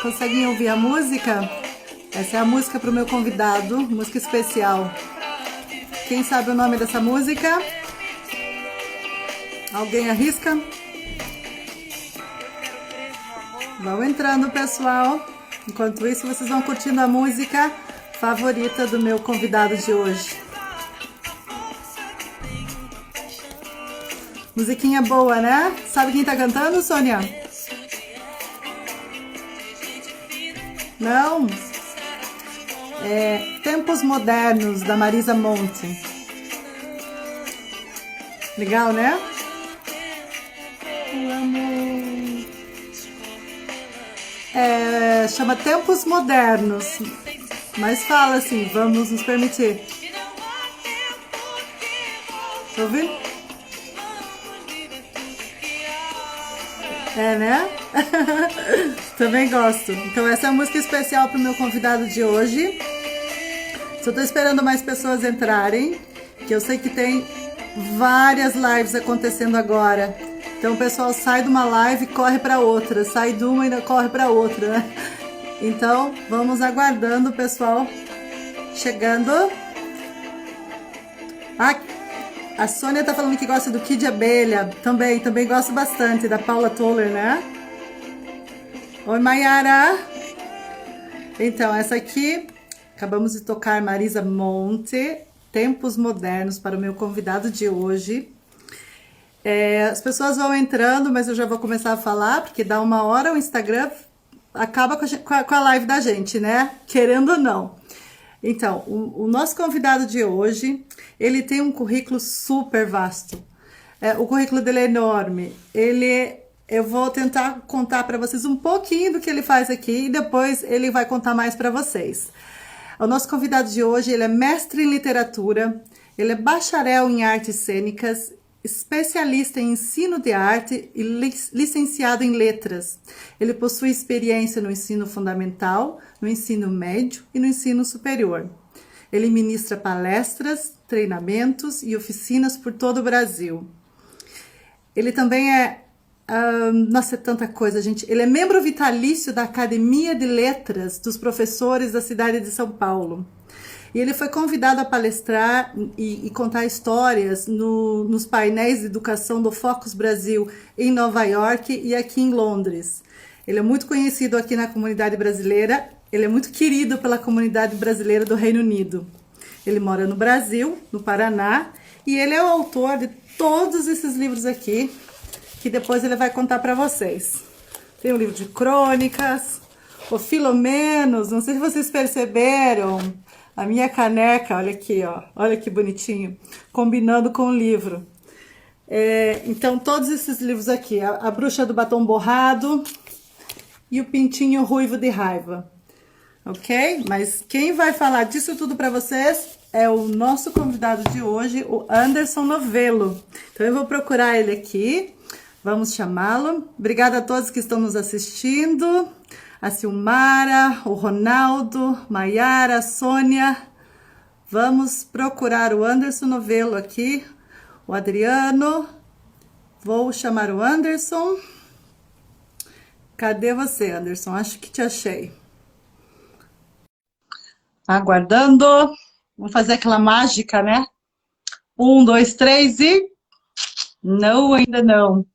Conseguem ouvir a música? Essa é a música para o meu convidado, música especial. Quem sabe o nome dessa música? Alguém arrisca? Vão entrando, pessoal. Enquanto isso, vocês vão curtindo a música favorita do meu convidado de hoje. Musiquinha boa, né? Sabe quem tá cantando, Sônia? Não? É Tempos Modernos, da Marisa Monte. Legal, né? O amor. Chama Tempos Modernos. Mas fala assim, vamos nos permitir. Tá ouvindo? É, né? Também gosto. Então essa é a música especial para o meu convidado de hoje. Só tô esperando mais pessoas entrarem, que eu sei que tem várias lives acontecendo agora. Então o pessoal sai de uma live e corre para outra, sai de uma e ainda corre para outra, né? Então vamos aguardando o pessoal chegando. A Sônia tá falando que gosta do Kid Abelha. Também gosto bastante da Paula Toller, né? Oi, Mayara. Então, essa aqui, acabamos de tocar Marisa Monte, Tempos Modernos, para o meu convidado de hoje. As pessoas vão entrando, mas eu já vou começar a falar, porque dá uma hora o Instagram acaba com a live da gente, né? Querendo ou não. Então, o nosso convidado de hoje, ele tem um currículo super vasto. O currículo dele é enorme. Eu vou tentar contar para vocês um pouquinho do que ele faz aqui e depois ele vai contar mais para vocês. O nosso convidado de hoje, ele é mestre em literatura, ele é bacharel em artes cênicas, especialista em ensino de arte e licenciado em letras. Ele possui experiência no ensino fundamental, no ensino médio e no ensino superior. Ele ministra palestras, treinamentos e oficinas por todo o Brasil. Ele também nossa, é tanta coisa, gente. Ele é membro vitalício da Academia de Letras dos Professores da cidade de São Paulo. E ele foi convidado a palestrar e contar histórias nos painéis de educação do Focus Brasil em Nova York e aqui em Londres. Ele é muito conhecido aqui na comunidade brasileira, ele é muito querido pela comunidade brasileira do Reino Unido. Ele mora no Brasil, no Paraná, e ele é o autor de todos esses livros aqui, que depois ele vai contar para vocês. Tem um livro de crônicas, o Filomenos, não sei se vocês perceberam, a minha caneca, olha aqui, ó, olha que bonitinho, combinando com o livro. Então, todos esses livros aqui, a Bruxa do Batom Borrado e o Pintinho Ruivo de Raiva, ok? Mas quem vai falar disso tudo para vocês é o nosso convidado de hoje, o Anderson Novello. Então, eu vou procurar ele aqui, vamos chamá-lo. Obrigada a todos que estão nos assistindo. A Silmara, o Ronaldo, Maiara, a Sônia. Vamos procurar o Anderson Novello aqui. O Adriano. Vou chamar o Anderson. Cadê você, Anderson? Acho que te achei. Aguardando. Vou fazer aquela mágica, né? 1, 2, 3 e... Não, ainda não.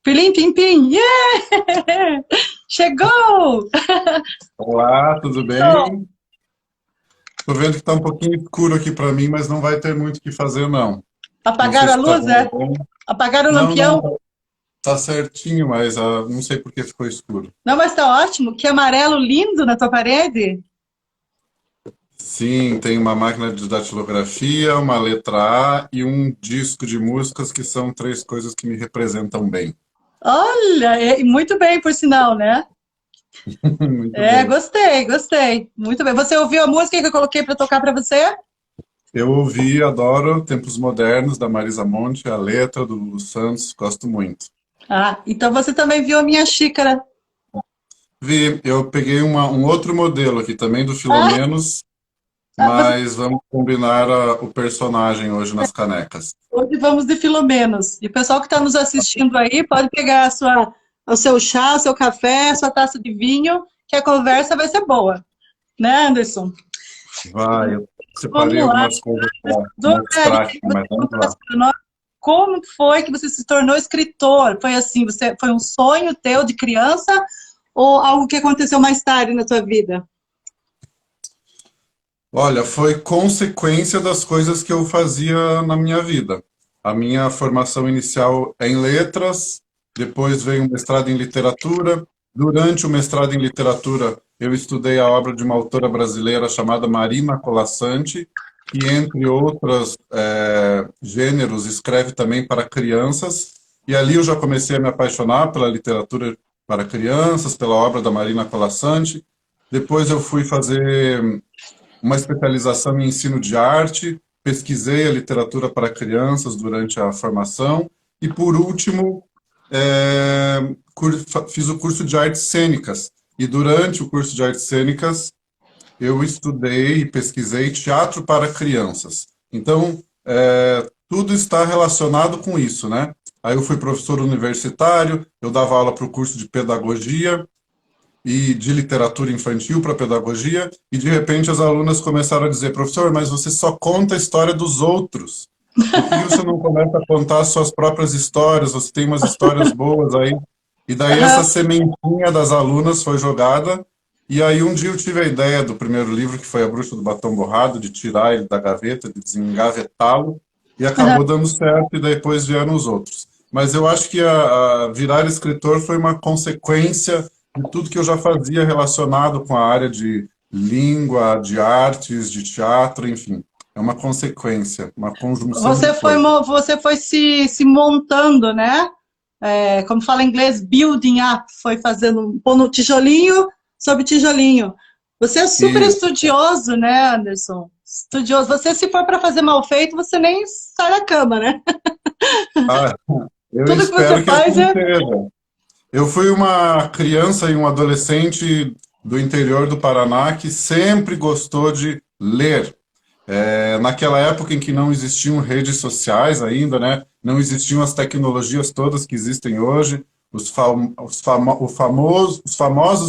Pilim, pim, pim. Yeah! Chegou! Olá, tudo bem? Estou vendo que está um pouquinho escuro aqui para mim, mas não vai ter muito o que fazer, não. Não sei Apagaram a se está luz, é? bom. Apagaram o Não, lampião? não, está certinho, mas não sei por que ficou escuro. Não, mas tá ótimo. Que amarelo lindo na tua parede. Sim, tem uma máquina de datilografia, uma letra A e um disco de músicas, que são três coisas que me representam bem. Olha, muito bem, por sinal, né? Muito bem. Gostei. Muito bem. Você ouviu a música que eu coloquei para tocar para você? Eu ouvi, adoro Tempos Modernos, da Marisa Monte, a letra do Lulu Santos, gosto muito. Ah, então você também viu a minha xícara. Vi, eu peguei um outro modelo aqui também do Ah, Filomenos, você... mas vamos combinar o personagem hoje nas canecas. Hoje vamos de Filomenos. E o pessoal que está nos assistindo aí pode pegar o seu chá, o seu café, a sua taça de vinho que a conversa vai ser boa. Né, Anderson? Vai, eu separei algumas coisas para mostrar aqui, mas vamos lá. Como foi que você se tornou escritor? Foi assim, foi um sonho teu de criança ou algo que aconteceu mais tarde na tua vida? Olha, foi consequência das coisas que eu fazia na minha vida. A minha formação inicial é em letras, depois veio um mestrado em literatura. Durante o mestrado em literatura, eu estudei a obra de uma autora brasileira chamada Marina Colasanti, que, entre outros gêneros, escreve também para crianças. E ali eu já comecei a me apaixonar pela literatura para crianças, pela obra da Marina Colasanti. Depois eu fui fazer uma especialização em ensino de arte, pesquisei a literatura para crianças durante a formação e, por último, fiz o curso de artes cênicas. E durante o curso de artes cênicas, eu estudei e pesquisei teatro para crianças. Então, tudo está relacionado com isso, né? Aí eu fui professor universitário, eu dava aula para o curso de pedagogia, e de literatura infantil para pedagogia, e de repente as alunas começaram a dizer, professor, mas você só conta a história dos outros. Por que você não começa a contar as suas próprias histórias? Você tem umas histórias boas aí. E daí essa sementinha das alunas foi jogada, e aí um dia eu tive a ideia do primeiro livro, que foi A Bruxa do Batom Borrado, de tirar ele da gaveta, de desengavetá-lo, e acabou dando certo, e depois vieram os outros. Mas eu acho que a virar escritor foi uma consequência de tudo que eu já fazia relacionado com a área de língua, de artes, de teatro, enfim. É uma consequência, uma conjunção de coisas. Você foi se montando, né? Como fala em inglês, building up, foi pondo tijolinho sobre tijolinho. Você é super estudioso, né, Anderson? Estudioso. Você, se for para fazer mal feito, você nem sai da cama, né? Eu tudo espero que você faz Eu fui uma criança e um adolescente do interior do Paraná que sempre gostou de ler. Naquela época em que não existiam redes sociais ainda, né? Não existiam as tecnologias todas que existem hoje, os famosos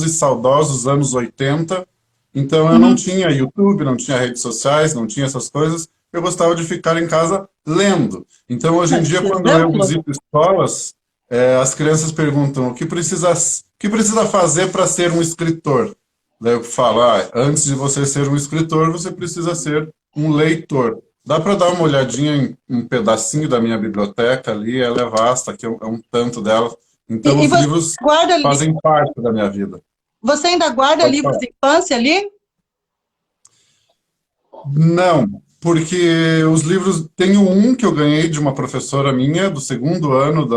e saudosos anos 80. Então eu não tinha YouTube, não tinha redes sociais, não tinha essas coisas. Eu gostava de ficar em casa lendo. Então hoje em dia, quando eu visito escolas, as crianças perguntam o que precisa fazer para ser um escritor. Daí eu falo, antes de você ser um escritor, você precisa ser um leitor. Dá para dar uma olhadinha em um pedacinho da minha biblioteca ali, ela é vasta, que é um tanto dela. Então os livros fazem parte da minha vida. Você ainda guarda livros de infância ali? Não. Porque os livros... Tenho um que eu ganhei de uma professora minha, do segundo ano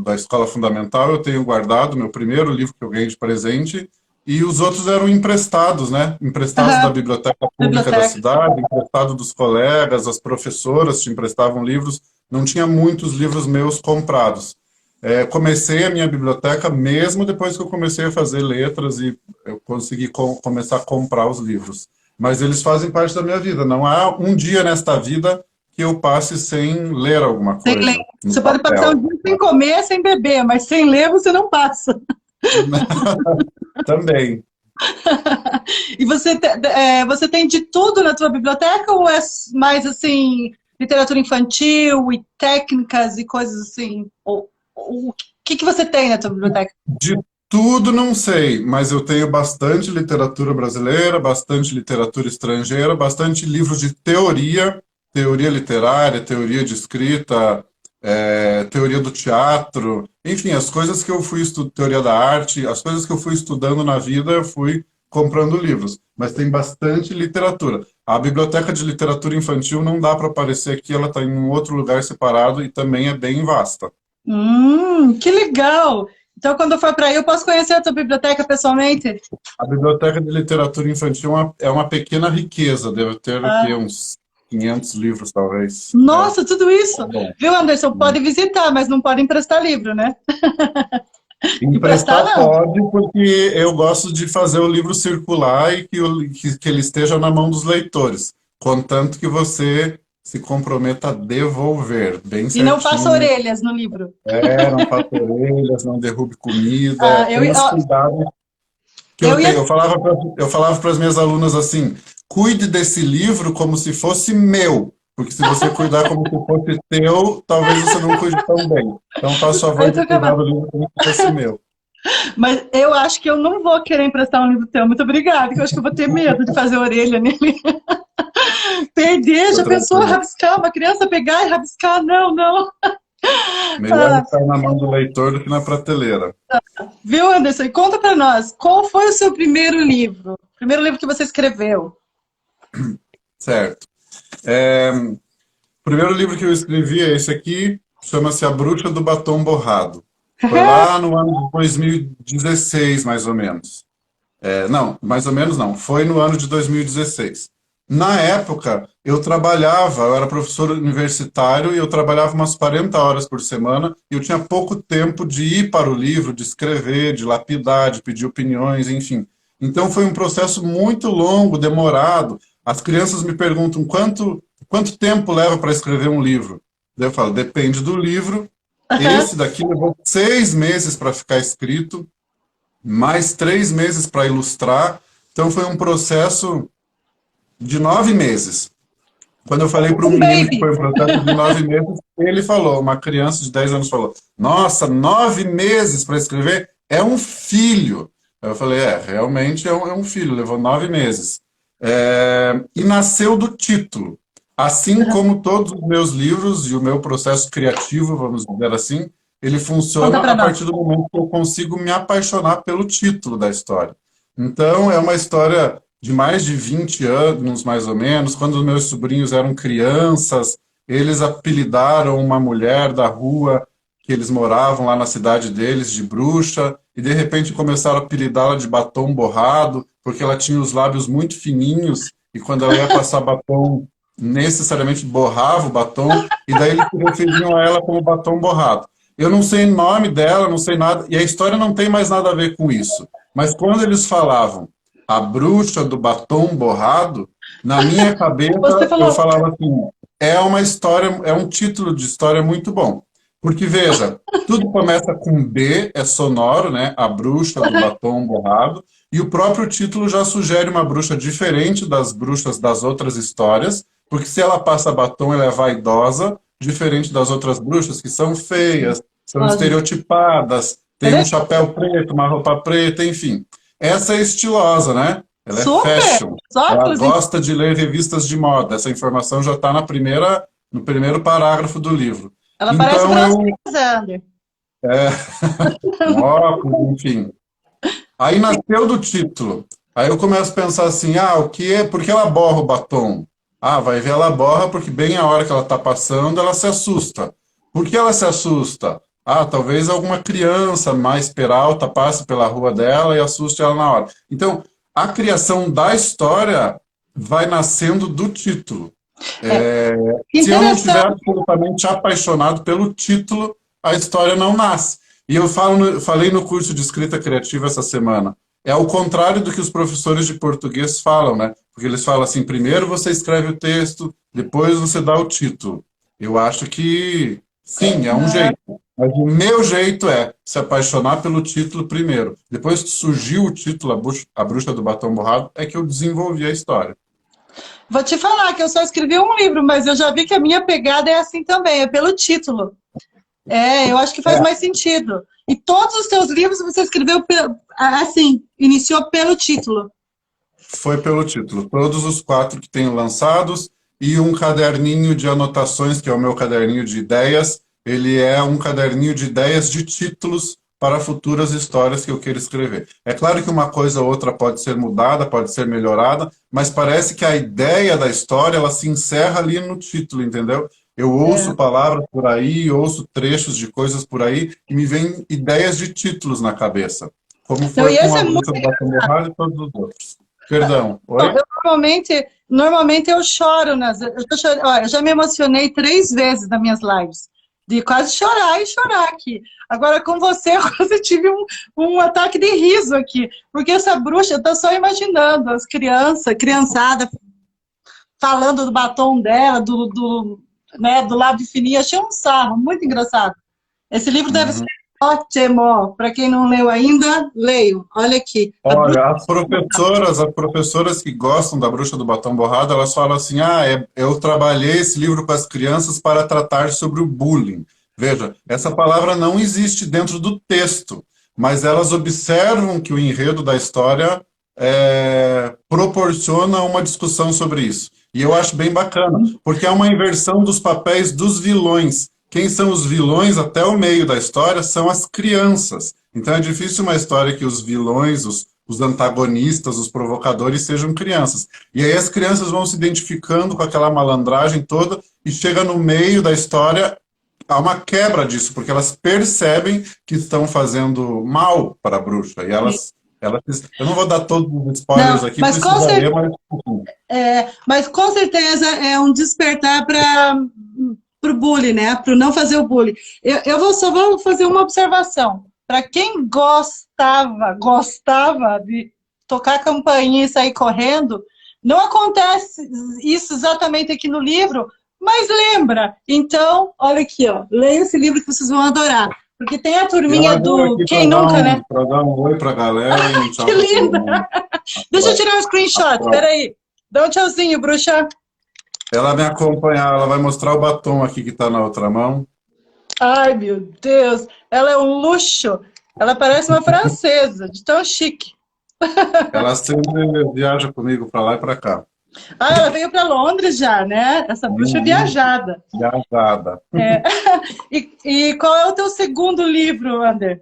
da escola fundamental, eu tenho guardado, meu primeiro livro que eu ganhei de presente, e os outros eram emprestados, né? Emprestados da biblioteca pública da cidade, emprestado dos colegas, as professoras te emprestavam livros, não tinha muitos livros meus comprados. Comecei a minha biblioteca mesmo depois que eu comecei a fazer letras e eu consegui começar a comprar os livros. Mas eles fazem parte da minha vida. Não há um dia nesta vida que eu passe sem ler alguma coisa. Sem ler. Você pode passar um dia sem comer, sem beber, mas sem ler você não passa. Também. E você tem de tudo na tua biblioteca ou é mais assim, literatura infantil e técnicas e coisas assim? O que você tem na tua biblioteca? De tudo não sei, mas eu tenho bastante literatura brasileira, bastante literatura estrangeira, bastante livros de teoria literária, teoria de escrita, teoria do teatro, enfim, as coisas que eu fui estudando, teoria da arte, as coisas que eu fui estudando na vida, eu fui comprando livros, mas tem bastante literatura. A biblioteca de literatura infantil não dá para aparecer aqui, ela está em um outro lugar separado e também é bem vasta. Que legal! Então, quando eu for para aí, eu posso conhecer a tua biblioteca pessoalmente? A biblioteca de literatura infantil é uma pequena riqueza, deve ter aqui uns 500 livros, talvez. Nossa, tudo isso! Viu, Anderson? Pode visitar, mas não pode emprestar livro, né? Emprestar pode, porque eu gosto de fazer o livro circular e que ele esteja na mão dos leitores, contanto que você se comprometa a devolver, bem certinho. E não faça orelhas no livro. Não faça orelhas, não derrube comida, Que Eu ia... eu falava para as minhas alunas assim, cuide desse livro como se fosse meu, porque se você cuidar como se fosse teu, talvez você não cuide tão bem. Então faça o favor de cuidar do livro como se fosse meu. Mas eu acho que eu não vou querer emprestar um livro teu. Muito obrigada, que eu acho que eu vou ter medo de fazer orelha nele. Perder, Fica já pensou tranquilo. rabiscar, uma criança pegar e rabiscar? Não, não. Melhor Ah, estar na mão do leitor do que na prateleira. viu, Anderson? E conta pra nós, qual foi o seu primeiro livro? Primeiro livro que você escreveu? Certo. É, o primeiro livro que eu escrevi é esse aqui, chama-se A Bruxa do Batom Borrado. Foi lá no ano de 2016, mais ou menos. Não, mais ou menos não. Foi no ano de 2016. Na época, eu era professor universitário e eu trabalhava umas 40 horas por semana e eu tinha pouco tempo de ir para o livro, de escrever, de lapidar, de pedir opiniões, enfim. Então foi um processo muito longo, demorado. As crianças me perguntam quanto tempo leva para escrever um livro. Eu falo, depende do livro. Esse daqui levou 6 meses para ficar escrito, mais 3 meses para ilustrar. Então foi um processo de 9 meses. Quando eu falei para um Um menino que baby. foi um processo de 9 meses, ele falou, uma criança de 10 anos falou, nossa, 9 meses para escrever é um filho. Eu falei, realmente é um filho, levou 9 meses. E nasceu do título. Assim como todos os meus livros e o meu processo criativo, vamos dizer assim, ele Conta funciona pra a nós. partir do momento que eu consigo me apaixonar pelo título da história. Então, é uma história de mais de 20 anos, mais ou menos, quando os meus sobrinhos eram crianças, eles apelidaram uma mulher da rua que eles moravam lá na cidade deles de bruxa, e de repente começaram a apelidá-la de batom borrado, porque ela tinha os lábios muito fininhos, e quando ela ia passar batom, necessariamente borrava o batom, e daí eles se referiam a ela como batom borrado. Eu não sei o nome dela, não sei nada, e a história não tem mais nada a ver com isso. Mas quando eles falavam a bruxa do batom borrado, na minha Você cabeça eu falou, falava assim, é uma história, é um título de história muito bom. Porque veja, tudo começa com B, é sonoro, né? A bruxa do batom borrado, e o próprio título já sugere uma bruxa diferente das bruxas das outras histórias, porque se ela passa batom, ela é vaidosa, diferente das outras bruxas que são feias, são lógico. estereotipadas, tem um chapéu preto, uma roupa preta, enfim. Essa é estilosa, né? Ela é Super! fashion. Só, Ela inclusive, gosta de ler revistas de moda. Essa informação já está no primeiro parágrafo do livro. ela parece Então Bronze eu, Alexander. com óculos, enfim. Aí nasceu do título. Aí eu começo a pensar assim, o que é? Por que ela borra o batom? Vai ver, ela borra porque bem a hora que ela está passando, ela se assusta. Por que ela se assusta? Talvez alguma criança mais peralta passe pela rua dela e assuste ela na hora. Então, a criação da história vai nascendo do título. É, Que se eu não tiver interessante. absolutamente apaixonado pelo título, a história não nasce. E eu falei no curso de escrita criativa essa semana. É ao contrário do que os professores de português falam, né? Porque eles falam assim: primeiro você escreve o texto, depois você dá o título. Eu acho que sim, é um jeito. Mas o meu jeito é se apaixonar pelo título primeiro. Depois que surgiu o título, A Bruxa do Batom Borrado, é que eu desenvolvi a história. Vou te falar que eu só escrevi um livro, mas eu já vi que a minha pegada é assim também, é pelo título. Eu acho que faz É, mais sentido. E todos os seus livros você escreveu assim, iniciou pelo título. foi pelo título. Todos os 4 que tenho lançados e um caderninho de anotações, que é o meu caderninho de ideias. Ele é um caderninho de ideias de títulos para futuras histórias que eu queira escrever. É claro que uma coisa ou outra pode ser mudada, pode ser melhorada, mas parece que a ideia da história ela se encerra ali no título, entendeu? Eu ouço palavras por aí, ouço trechos de coisas por aí e me vêm ideias de títulos na cabeça, como Não, foi e com esse A é muito. Bruxa do Batom Borrado e todos os outros. Perdão, oi? Eu normalmente eu choro olha, eu já me emocionei 3 vezes nas minhas lives. De quase chorar e chorar aqui. Agora com você, eu quase tive um ataque de riso aqui. Porque essa bruxa, eu tô só imaginando as criançada, falando do batom dela, né, do lábio fininho. Achei um sarro, muito engraçado. Esse livro deve ser Uhum. ótimo. Para quem não leu ainda, leio. Olha aqui. A Bruxa. Olha, as professoras que gostam da Bruxa do Batom Borrado, elas falam assim, eu trabalhei esse livro com as crianças para tratar sobre o bullying. Veja, essa palavra não existe dentro do texto, mas elas observam que o enredo da história proporciona uma discussão sobre isso. E eu acho bem bacana, porque é uma inversão dos papéis dos vilões. Quem são os vilões até o meio da história são as crianças. Então é difícil uma história que os vilões, os antagonistas, os provocadores sejam crianças. E aí as crianças vão se identificando com aquela malandragem toda e chega no meio da história, há uma quebra disso, porque elas percebem que estão fazendo mal para a bruxa. E eu não vou dar todos os spoilers Não, aqui, mas precisa ler, mas... mas com certeza é um despertar para o bullying, né? Para não fazer o bullying. Só vou fazer uma observação. Para quem gostava de tocar campainha e sair correndo, não acontece isso exatamente aqui no livro, mas lembra. Então, olha aqui, ó, leia esse livro que vocês vão adorar. Porque tem a turminha do Quem Nunca, né? Para dar um oi para a galera e um tchau. Que linda! Deixa eu tirar um screenshot, peraí. Dá um tchauzinho, bruxa. Ela me acompanhar, ela vai mostrar o batom aqui que está na outra mão. Ai, meu Deus. Ela é um luxo. Ela parece uma francesa, de tão chique. Ela sempre viaja comigo para lá e para cá. Ela veio para Londres já, né? Essa bruxa viajada. Viajada. E qual é o teu segundo livro, Ander?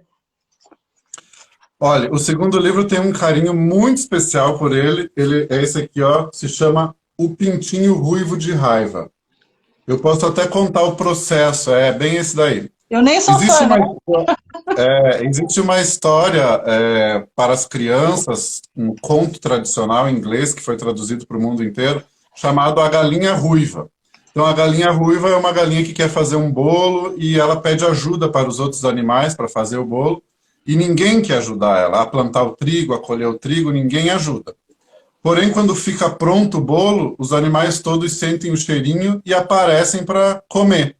Olha, o segundo livro tem um carinho muito especial por ele. Ele é esse aqui, ó, se chama O Pintinho Ruivo de Raiva. Eu posso até contar o processo, é bem esse daí. Eu nem sou fã, né? Existe uma história para as crianças, um conto tradicional em inglês que foi traduzido para o mundo inteiro, chamado A Galinha Ruiva. Então a galinha ruiva é uma galinha que quer fazer um bolo e ela pede ajuda para os outros animais para fazer o bolo e ninguém quer ajudar ela a plantar o trigo, a colher o trigo, ninguém ajuda. Porém, quando fica pronto o bolo, os animais todos sentem o cheirinho e aparecem para comer.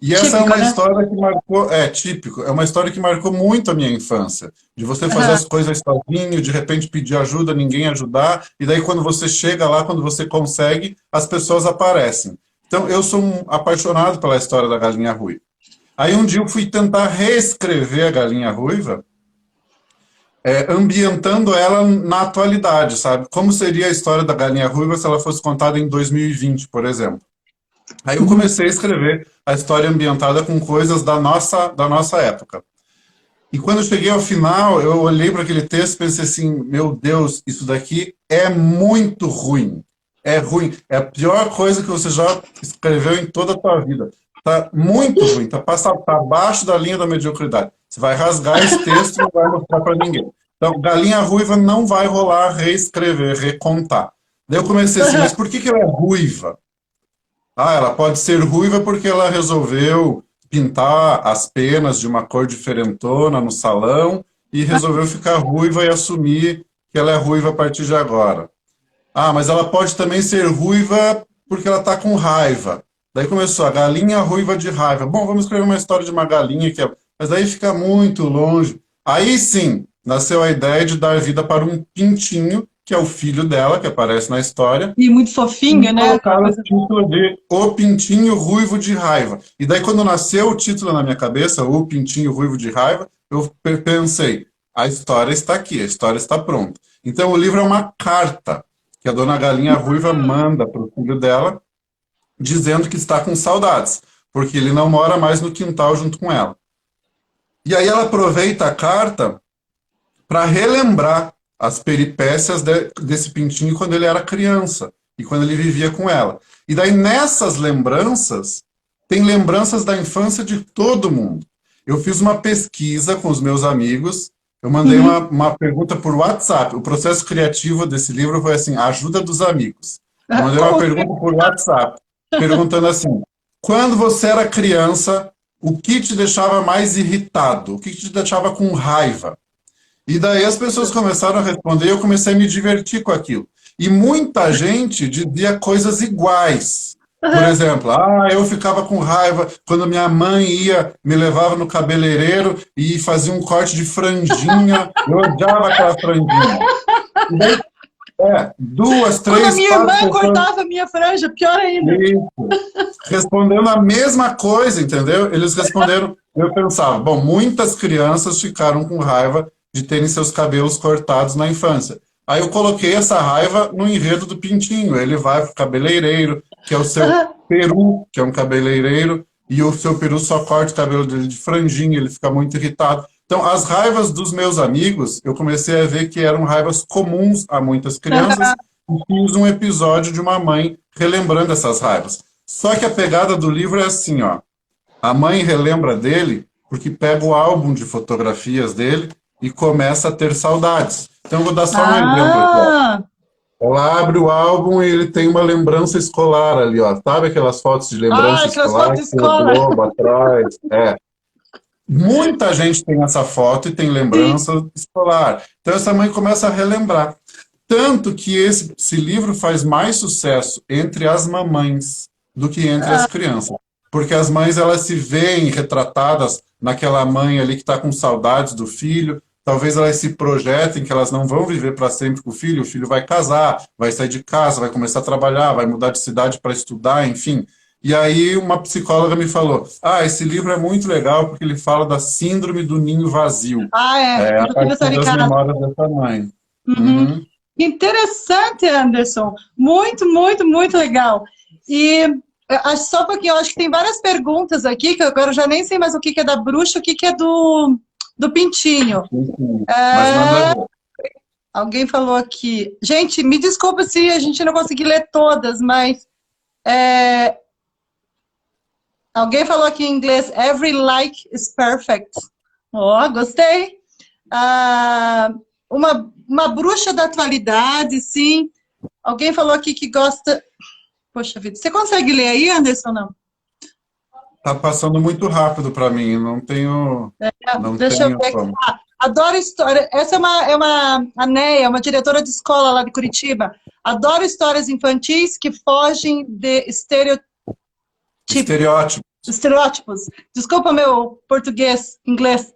E essa é uma história que marcou, típico, é uma história que marcou muito a minha infância. De você fazer as coisas sozinho, de repente pedir ajuda, ninguém ajudar, e daí quando você chega lá, quando você consegue, as pessoas aparecem. Então eu sou um apaixonado pela história da Galinha Ruiva. Aí um dia eu fui tentar reescrever a Galinha Ruiva, ambientando ela na atualidade, sabe? Como seria a história da Galinha Ruiva se ela fosse contada em 2020, por exemplo. Aí eu comecei a escrever a história ambientada com coisas da nossa época. E quando eu cheguei ao final, eu olhei para aquele texto e pensei assim, meu Deus, isso daqui é muito ruim. É ruim. É a pior coisa que você já escreveu em toda a sua vida. Está muito ruim, está abaixo da linha da mediocridade. Você vai rasgar esse texto e não vai mostrar para ninguém. Então, Galinha Ruiva não vai rolar reescrever, recontar. Daí eu comecei assim, mas por que ela é ruiva? Ela pode ser ruiva porque ela resolveu pintar as penas de uma cor diferentona no salão e resolveu ficar ruiva e assumir que ela é ruiva a partir de agora. Mas ela pode também ser ruiva porque ela está com raiva. Daí começou a galinha ruiva de raiva. Bom, vamos escrever uma história de uma galinha, mas aí fica muito longe. Aí sim, nasceu a ideia de dar vida para um pintinho, que é o filho dela, que aparece na história. E muito fofinha, né? Colocaram o título de O Pintinho Ruivo de Raiva. E daí quando nasceu o título na minha cabeça, O Pintinho Ruivo de Raiva, eu pensei, a história está aqui, a história está pronta. Então o livro é uma carta que a dona Galinha Ruiva manda para o filho dela, dizendo que está com saudades, porque ele não mora mais no quintal junto com ela. E aí ela aproveita a carta para relembrar as peripécias desse pintinho quando ele era criança e quando ele vivia com ela. E daí nessas lembranças, tem lembranças da infância de todo mundo. Eu fiz uma pesquisa com os meus amigos, eu mandei uma pergunta por WhatsApp. O processo criativo desse livro foi assim, a ajuda dos amigos. Eu mandei uma pergunta por WhatsApp, perguntando assim, quando você era criança, o que te deixava mais irritado? O que te deixava com raiva? E daí as pessoas começaram a responder e eu comecei a me divertir com aquilo. E muita gente dizia coisas iguais. Por Aham. exemplo, eu ficava com raiva quando minha mãe me levava no cabeleireiro e fazia um corte de franjinha. Eu odiava aquela franjinha. E daí, duas, Quando a três, minha quatro irmã pessoas cortava a minha franja, pior ainda. isso, respondendo a mesma coisa, entendeu? Eles responderam. Eu pensava, bom, muitas crianças ficaram com raiva de terem seus cabelos cortados na infância. Aí eu coloquei essa raiva no enredo do Pintinho. Ele vai pro cabeleireiro, que é o seu Aham. peru, que é um cabeleireiro, e o seu peru só corta o cabelo dele de franjinha, ele fica muito irritado. Então, as raivas dos meus amigos, eu comecei a ver que eram raivas comuns a muitas crianças, e fiz um episódio de uma mãe relembrando essas raivas. Só que a pegada do livro é assim, ó. A mãe relembra dele porque pega o álbum de fotografias dele e começa a ter saudades. Então, eu vou dar só um exemplo aqui, ó. Ah, Ela abre o álbum e ele tem uma lembrança escolar ali, ó. Sabe aquelas fotos de lembrança aquelas fotos escolar de que tem o escola. globo atrás? Muita gente tem essa foto e tem Sim. lembrança escolar. Então, essa mãe começa a relembrar. Tanto que esse livro faz mais sucesso entre as mamães do que entre as crianças. Porque as mães, elas se veem retratadas naquela mãe ali que está com saudades do filho. Talvez elas se projetem que elas não vão viver para sempre com o filho vai casar, vai sair de casa, vai começar a trabalhar, vai mudar de cidade para estudar, enfim. E aí uma psicóloga me falou, esse livro é muito legal porque ele fala da síndrome do ninho vazio, Ah, é. a Do filho partir sair de das casa. memórias dessa mãe. Uhum. Uhum. Interessante, Anderson. Muito, muito, muito legal. E só porque eu acho que tem várias perguntas aqui, que agora eu já nem sei mais o que que é da bruxa, o que que é do pintinho. Sim. Mas manda ver. Alguém falou aqui. Gente, me desculpa se a gente não conseguir ler todas, mas alguém falou aqui em inglês, every like is perfect. Ó, gostei. Ah, uma bruxa da atualidade, sim. Alguém falou aqui que gosta. Poxa vida, você consegue ler aí, Anderson? Não? Tá passando muito rápido para mim, não Deixa eu tenho ver aqui. como. Adoro história. Essa é uma a Neia, uma diretora de escola lá de Curitiba. Adoro histórias infantis que fogem de Estereótipo. estereótipos. Desculpa meu português, inglês.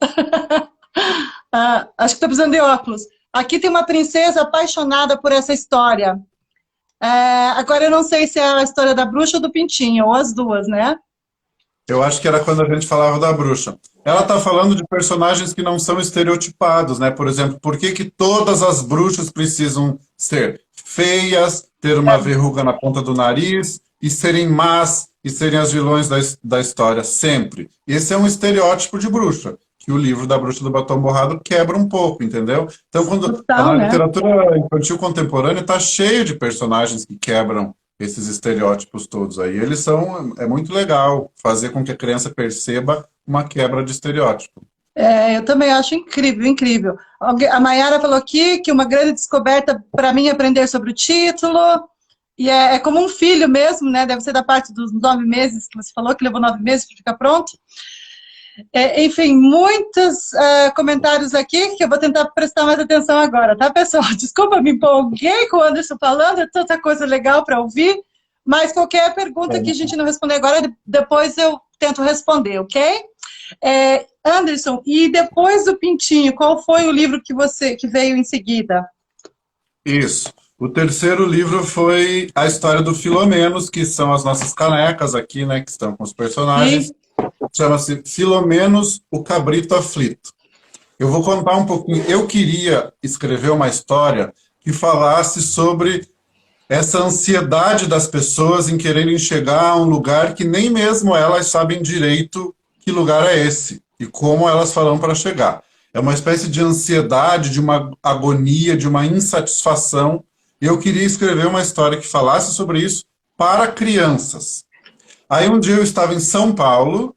Acho que estou precisando de óculos. Aqui tem uma princesa apaixonada por essa história. Agora eu não sei se é a história da bruxa ou do pintinho, ou as duas, né? Eu acho que era quando a gente falava da bruxa. Ela está falando de personagens que não são estereotipados, né? Por exemplo, por que que todas as bruxas precisam ser feias, ter uma verruga na ponta do nariz e serem más e serem as vilões da história sempre? Esse é um estereótipo de bruxa, que o livro da Bruxa do Batom Borrado quebra um pouco, entendeu? Então, quando Total, a né? literatura infantil contemporânea está cheia de personagens que quebram esses estereótipos todos aí. É muito legal fazer com que a criança perceba uma quebra de estereótipo. Eu também acho incrível, incrível. A Mayara falou aqui que uma grande descoberta para mim é aprender sobre o título. E é como um filho mesmo, né? Deve ser da parte dos 9 meses que você falou, que levou 9 meses para ficar pronto. Enfim, muitos comentários aqui que eu vou tentar prestar mais atenção agora, tá, pessoal? Desculpa, me empolguei com o Anderson falando, é tanta coisa legal para ouvir, mas qualquer pergunta que a gente não responder agora, depois eu tento responder, ok? Anderson, e depois do Pintinho, qual foi o livro que veio em seguida? Isso. O terceiro livro foi a história do Filomenos, que são as nossas canecas aqui, né, que estão com os personagens. Sim. Chama-se Filomenos, o Cabrito Aflito. Eu vou contar um pouquinho. Eu queria escrever uma história que falasse sobre essa ansiedade das pessoas em quererem chegar a um lugar que nem mesmo elas sabem direito que lugar é esse e como elas farão para chegar. É uma espécie de ansiedade, de uma agonia, de uma insatisfação. Eu queria escrever uma história que falasse sobre isso para crianças. Aí um dia eu estava em São Paulo,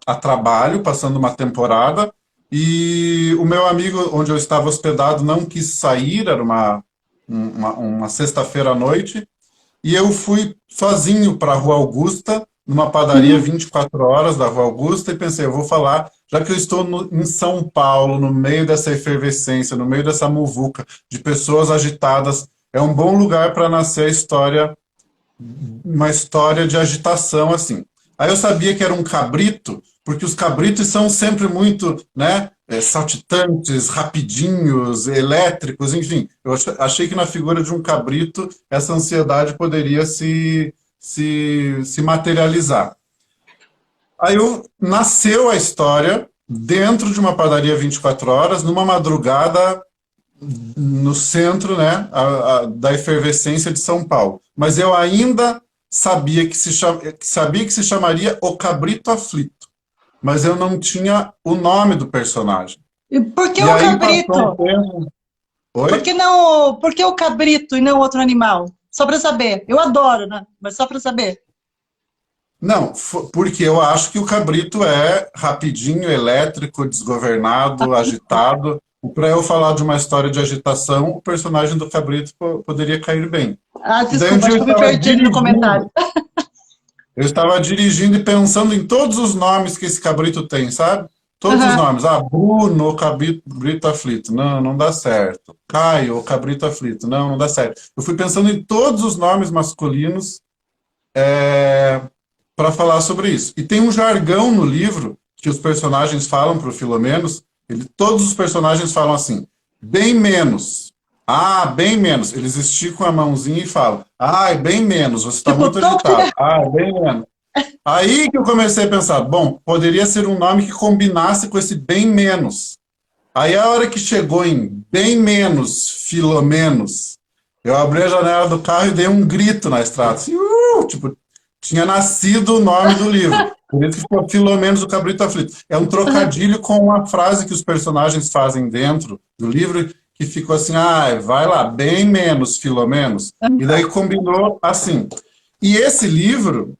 a trabalho, passando uma temporada, e o meu amigo, onde eu estava hospedado, não quis sair, era uma sexta-feira à noite, e eu fui sozinho para a Rua Augusta, numa padaria 24 horas da Rua Augusta, e pensei, eu vou falar, já que eu estou em São Paulo, no meio dessa efervescência, no meio dessa muvuca de pessoas agitadas, é um bom lugar para nascer a história uma história de agitação, assim. Aí eu sabia que era um cabrito, porque os cabritos são sempre muito, né, saltitantes, rapidinhos, elétricos, enfim. Eu achei que na figura de um cabrito essa ansiedade poderia se materializar. Nasceu a história dentro de uma padaria 24 horas, numa madrugada no centro, né, da efervescência de São Paulo. Mas eu ainda sabia que se chamaria O Cabrito Aflito, mas eu não tinha o nome do personagem. E por que E o aí cabrito? passou um tempo. Por Oi? que não, por que o cabrito e não outro animal? Só para saber. Eu adoro, né? Mas só para saber. Não, porque eu acho que o cabrito é rapidinho, elétrico, desgovernado, agitado. E para eu falar de uma história de agitação, o personagem do cabrito poderia cair bem. Ah, E daí um desculpa, dia acho que eu me perdi no comentário. eu estava dirigindo e pensando em todos os nomes que esse cabrito tem, sabe? Todos os Aham. nomes. Ah, Bruno, o cabrito aflito. Não, não dá certo. Caio, o cabrito aflito. Não, não dá certo. Eu fui pensando em todos os nomes masculinos para falar sobre isso. E tem um jargão no livro que os personagens falam para o Filomenos. Todos os personagens falam assim, bem menos. Ah, bem menos. Eles esticam a mãozinha e falam, ah, é bem menos, você está Tipo, muito agitado. Ah, é bem menos. Aí que eu comecei a pensar, bom, poderia ser um nome que combinasse com esse bem menos. Aí a hora que chegou em bem menos, Filomenos, eu abri a janela do carro e dei um grito na estrada. Assim, tipo, tinha nascido o nome do livro. Por isso que ficou Filomenos, o Cabrito Aflito. É um trocadilho com uma frase que os personagens fazem dentro do livro, que ficou assim, ah, vai lá, bem menos, Filomenos. E daí combinou assim. E esse livro,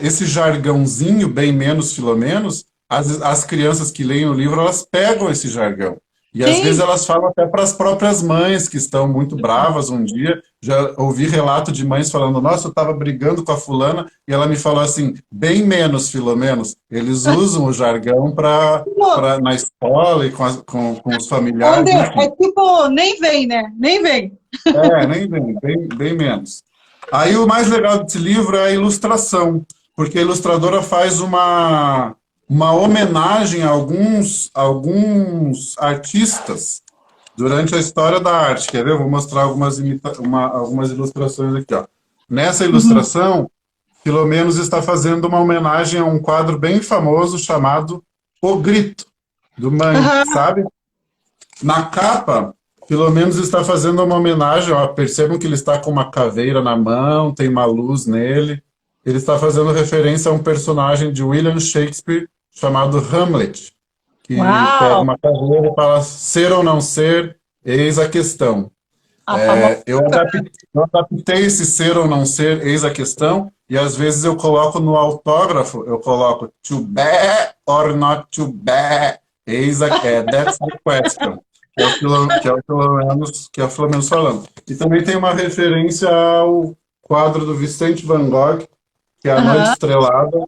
esse jargãozinho, bem menos, Filomenos, as crianças que leem o livro, elas pegam esse jargão. E às vezes Sim. elas falam até para as próprias mães que estão muito bravas um dia. Já ouvi relato de mães falando, nossa, eu estava brigando com a fulana e ela me falou assim, bem menos, Filomenos. Eles usam o jargão na escola e com os familiares, Onde é enfim. tipo, nem vem, né? Nem vem. Nem vem, bem menos. Aí o mais legal desse livro é a ilustração, porque a ilustradora faz uma homenagem a alguns artistas durante a história da arte. Quer ver? Eu vou mostrar algumas ilustrações aqui. Ó. Nessa Uhum. ilustração, Filomenos está fazendo uma homenagem a um quadro bem famoso chamado O Grito, do Mann, Aham. sabe? Na capa, pelo menos está fazendo uma homenagem, ó, percebam que ele está com uma caveira na mão, tem uma luz nele. Ele está fazendo referência a um personagem de William Shakespeare chamado Hamlet, que pega Uau! uma caveira e fala ser ou não ser, eis a questão. A famosa. Eu adaptei esse ser ou não ser, eis a questão, e às vezes eu coloco no autógrafo, eu coloco to be or not to be, that's the question, que é o Filomenos falando. E também tem uma referência ao quadro do Vicente Van Gogh, que é A Noite Aham. Estrelada,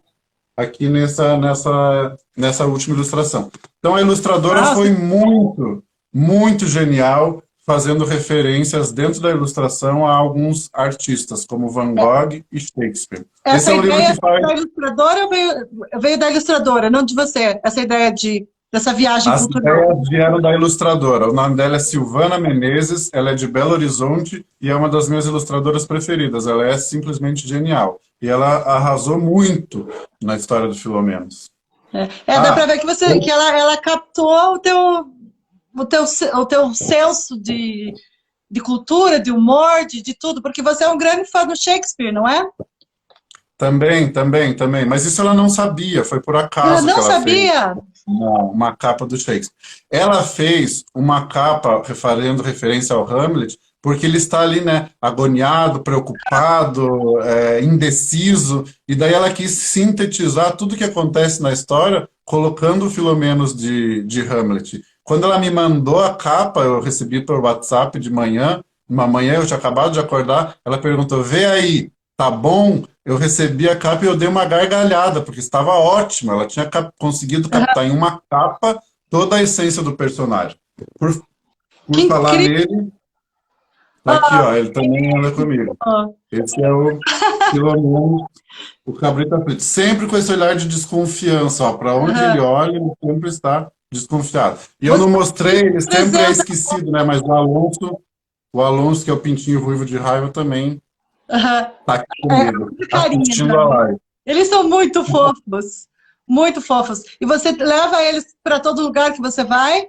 aqui nessa última ilustração. Então a ilustradora Nossa, foi muito, muito genial, fazendo referências dentro da ilustração a alguns artistas, como Van Gogh e Shakespeare. Esse essa é um livro ideia que faz. da ilustradora veio da ilustradora, não de você. Essa ideia dessa viagem As cultural. ideias vieram da ilustradora. O nome dela é Silvana Menezes, ela é de Belo Horizonte e é uma das minhas ilustradoras preferidas. Ela é simplesmente genial. E ela arrasou muito na história do Filomenos. Dá pra Ah, ver que ela captou o teu senso de cultura, de humor, de tudo, porque você é um grande fã do Shakespeare, não é? também. Mas isso ela não sabia, foi por Ela acaso que não ela fez sabia. uma capa do Shakespeare. Ela fez uma capa fazendo referência ao Hamlet, porque ele está ali, né, agoniado, preocupado, indeciso, e daí ela quis sintetizar tudo o que acontece na história, colocando o Filomenos de Hamlet. Quando ela me mandou a capa, eu recebi por WhatsApp de manhã, uma manhã eu tinha acabado de acordar, ela perguntou, vê aí, tá bom? Eu recebi a capa e eu dei uma gargalhada, porque estava ótima. Ela tinha conseguido captar em uma capa toda a essência do personagem. Por Que falar incrível. nele, Tá aqui, ó, ele também anda comigo. Ó. Esse é o Filomeno, o cabrito preto. Sempre com esse olhar de desconfiança, ó. Para onde ele Aham. olha, ele sempre está desconfiado. E eu Você não mostrei, ele sempre é representa. esquecido, né? Mas o Alonso, que é o pintinho ruivo de raiva, também Aham. tá aqui É comigo, muito carinho assistindo a também. live. Eles são muito fofos. Muito fofos. E você leva eles para todo lugar que você vai?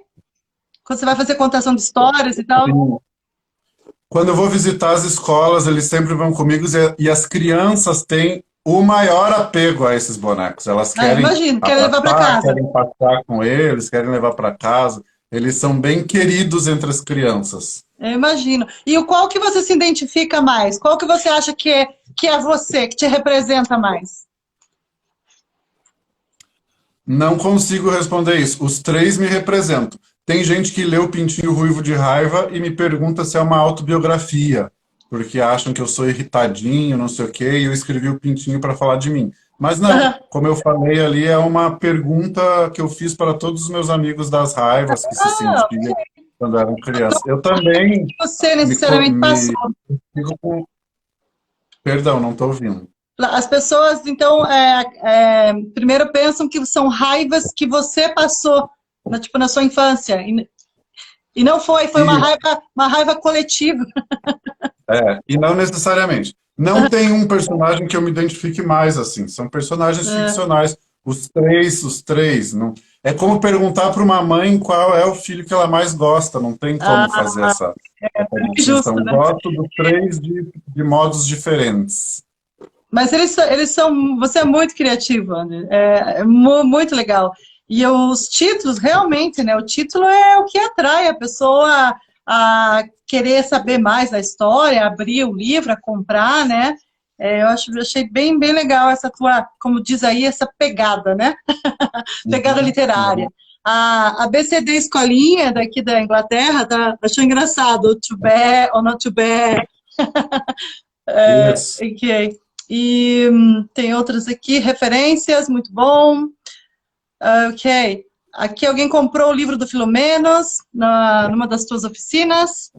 Quando você vai fazer contação de histórias e tal? Sim. Quando eu vou visitar as escolas, eles sempre vão comigo e as crianças têm o maior apego a esses bonecos. Elas Ah, querem imagino. Quero levar para abraçar, casa. querem passear com eles, querem levar para casa. Eles são bem queridos entre as crianças. Eu imagino. E o qual que você se identifica mais? Qual que você acha que é você, que te representa mais? Não consigo responder isso. Os três me representam. Tem gente que lê o Pintinho Ruivo de Raiva e me pergunta se é uma autobiografia, porque acham que eu sou irritadinho, não sei o quê, e eu escrevi o Pintinho para falar de mim. Mas não, como eu falei ali, é uma pergunta que eu fiz para todos os meus amigos das raivas que se Ah, sentiam quando eram crianças. Eu também você me, co- necessariamente passou. me fico com... Perdão, não estou ouvindo. As pessoas, então, primeiro pensam que são raivas que você passou, tipo, na sua infância. E não foi E uma raiva coletiva. E não necessariamente. Não tem um personagem que eu me identifique mais assim. São personagens É, ficcionais. Os três. Não... É como perguntar para uma mãe qual é o filho que ela mais gosta. Não tem como ah, fazer essa justo, distinção. né? Gosto dos três de modos diferentes. Mas você é muito criativo, André. Muito legal. E os títulos, realmente, né? O título é o que atrai a pessoa a querer saber mais da história, abrir o livro, a comprar, né? Achei bem, bem legal essa tua, como diz aí, essa pegada, né? Pegada Uhum, literária. uhum. A BCD Escolinha daqui da Inglaterra, achou engraçado, to be or not to be, Isso. ok. E tem outras aqui, referências, muito bom. Ok. Aqui alguém comprou o livro do Filomenos, numa das tuas oficinas.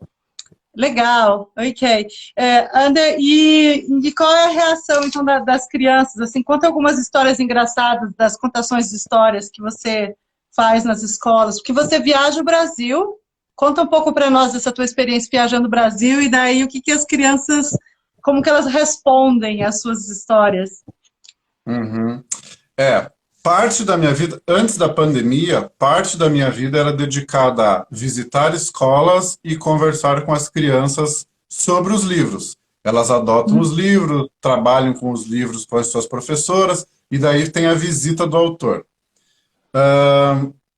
Legal, ok. Ander, e qual é a reação, então, das crianças? Assim, conta algumas histórias engraçadas das contações de histórias que você faz nas escolas, porque você viaja o Brasil. Conta um pouco para nós dessa tua experiência viajando o Brasil e daí o que as crianças, como que elas respondem às suas histórias. Uhum. Parte da minha vida, antes da pandemia, parte da minha vida era dedicada a visitar escolas e conversar com as crianças sobre os livros. Elas adotam os livros, trabalham com os livros com as suas professoras, e daí tem a visita do autor.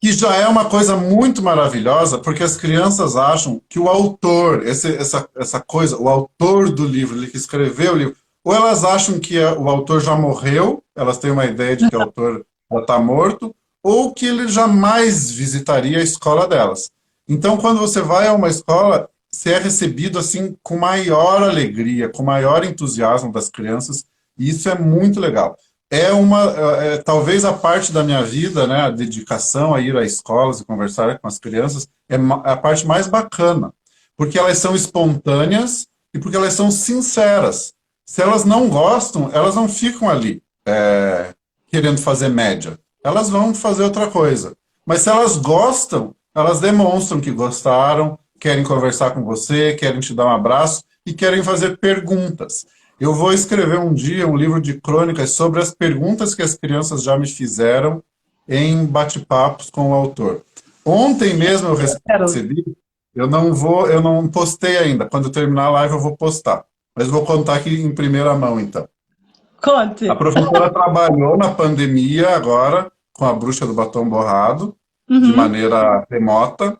Que já é uma coisa muito maravilhosa, porque as crianças acham que o autor, essa coisa, o autor do livro, ele que escreveu o livro, ou elas acham que o autor já morreu, elas têm uma ideia de que o autor já está morto, ou que ele jamais visitaria a escola delas. Então, quando você vai a uma escola, você é recebido assim com maior alegria, com maior entusiasmo das crianças, e isso é muito legal. Talvez a parte da minha vida, né, a dedicação a ir a escolas e conversar com as crianças, é a parte mais bacana, porque elas são espontâneas e porque elas são sinceras. Se elas não gostam, elas não ficam ali querendo fazer média. Elas vão fazer outra coisa. Mas se elas gostam, elas demonstram que gostaram, querem conversar com você, querem te dar um abraço e querem fazer perguntas. Eu vou escrever um dia um livro de crônicas sobre as perguntas que as crianças já me fizeram em bate-papos com o autor. Ontem mesmo eu recebi, eu não postei ainda. Quando eu terminar a live eu vou postar. Mas vou contar aqui em primeira mão, então. Conte. A professora trabalhou na pandemia agora com a Bruxa do Batom Borrado, de maneira remota,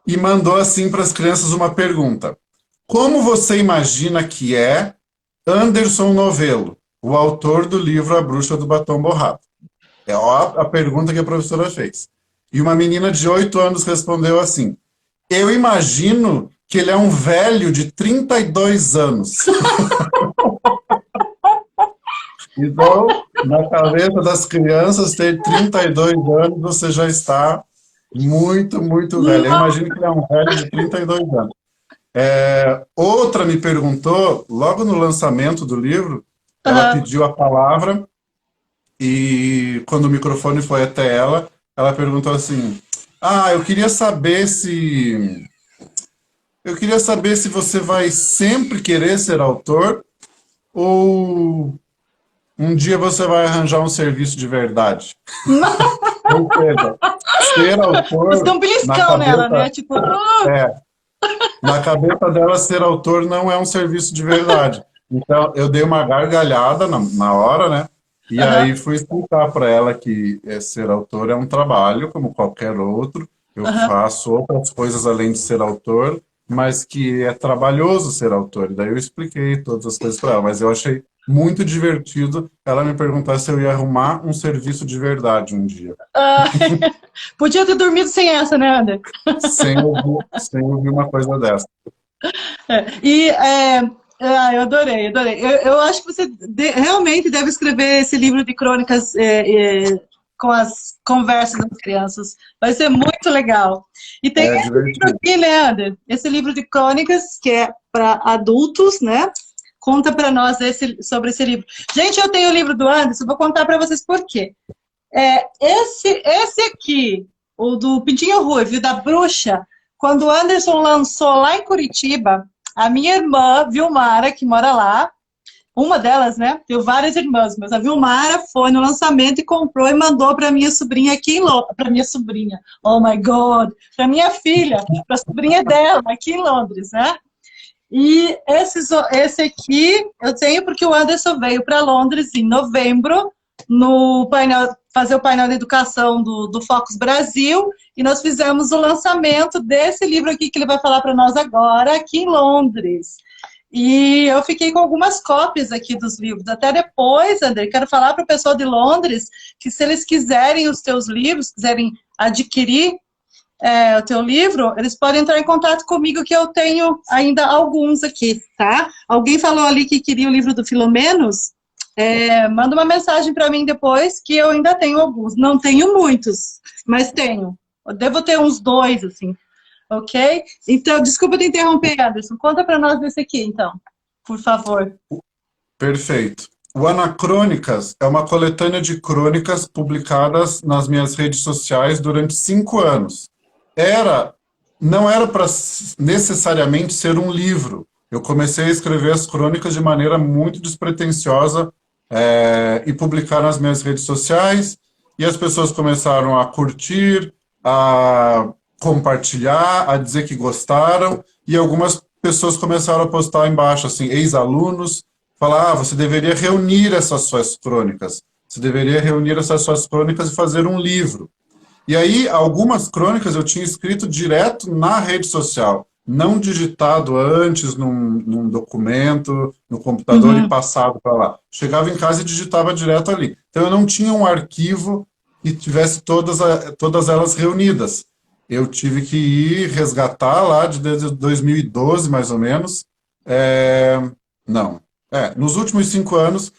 e mandou assim para as crianças uma pergunta. Como você imagina que é Anderson Novello, o autor do livro A Bruxa do Batom Borrado? É a pergunta que a professora fez. E uma menina de 8 anos respondeu assim, eu imagino que ele é um velho de 32 anos. Então, na cabeça das crianças, ter 32 anos, você já está muito, muito velho. Eu imagino que ele é um velho de 32 anos. Outra me perguntou, logo no lançamento do livro, ela Aham. pediu a palavra e quando o microfone foi até ela perguntou assim: Ah, eu queria saber se você vai sempre querer ser autor ou um dia você vai arranjar um serviço de verdade. Ou seja, ser Você deu autor um na beliscão nela, né? cabeça, Tipo, é, na cabeça dela, ser autor não é um serviço de verdade. Então, eu dei uma gargalhada na hora, né? E aham, aí fui explicar para ela que ser autor é um trabalho, como qualquer outro. Eu aham. faço outras coisas além de ser autor, mas que é trabalhoso ser autor. E daí eu expliquei todas as coisas para ela, mas eu achei muito divertido ela me perguntar se eu ia arrumar um serviço de verdade um dia, Ah, podia ter dormido sem essa, né, Ander? sem ouvir uma coisa dessa. Eu adorei, adorei. Eu acho que você realmente deve escrever esse livro de crônicas com as conversas das crianças. Vai ser muito legal. E tem É esse livro divertido. aqui, né, Ander? Esse livro de crônicas que é para adultos, né? Conta para nós sobre esse livro. Gente, eu tenho o livro do Anderson, vou contar para vocês por quê. Esse aqui, o do Pintinho Ruivo, da Bruxa, quando o Anderson lançou lá em Curitiba, a minha irmã, Vilmara, que mora lá, uma delas, né? Tenho várias irmãs, mas a Vilmara foi no lançamento e comprou e mandou para minha sobrinha aqui em Londres. Para minha sobrinha, oh my God! Para minha filha, para a sobrinha dela aqui em Londres, né? E esse aqui eu tenho porque o Anderson veio para Londres em novembro, no painel, fazer o painel de educação do Focus Brasil, e nós fizemos o lançamento desse livro aqui que ele vai falar para nós agora, aqui em Londres. E eu fiquei com algumas cópias aqui dos livros. Até depois, André, quero falar para o pessoal de Londres que se eles quiserem os teus livros, quiserem adquirir o teu livro, eles podem entrar em contato comigo que eu tenho ainda alguns aqui, tá? Alguém falou ali que queria o livro do Filomenos? Manda uma mensagem para mim depois que eu ainda tenho alguns. Não tenho muitos, mas tenho. Eu devo ter uns 2, assim, ok? Então, desculpa te interromper, Anderson. Conta para nós desse aqui, então, por favor. Perfeito. O Anacrônicas é uma coletânea de crônicas publicadas nas minhas redes sociais durante 5 anos. Era, não era para necessariamente ser um livro. Eu comecei a escrever as crônicas de maneira muito despretensiosa, e publicar nas minhas redes sociais, e as pessoas começaram a curtir, a compartilhar, a dizer que gostaram, e algumas pessoas começaram a postar embaixo, assim, ex-alunos, falar, você deveria reunir essas suas crônicas, você deveria reunir essas suas crônicas e fazer um livro. E aí, algumas crônicas eu tinha escrito direto na rede social, não digitado antes num documento, no computador e Uhum. passado para lá. Chegava em casa e digitava direto ali. Então, eu não tinha um arquivo que tivesse todas elas reunidas. Eu tive que ir resgatar lá desde 2012, mais ou menos. Não. Nos últimos 5 anos,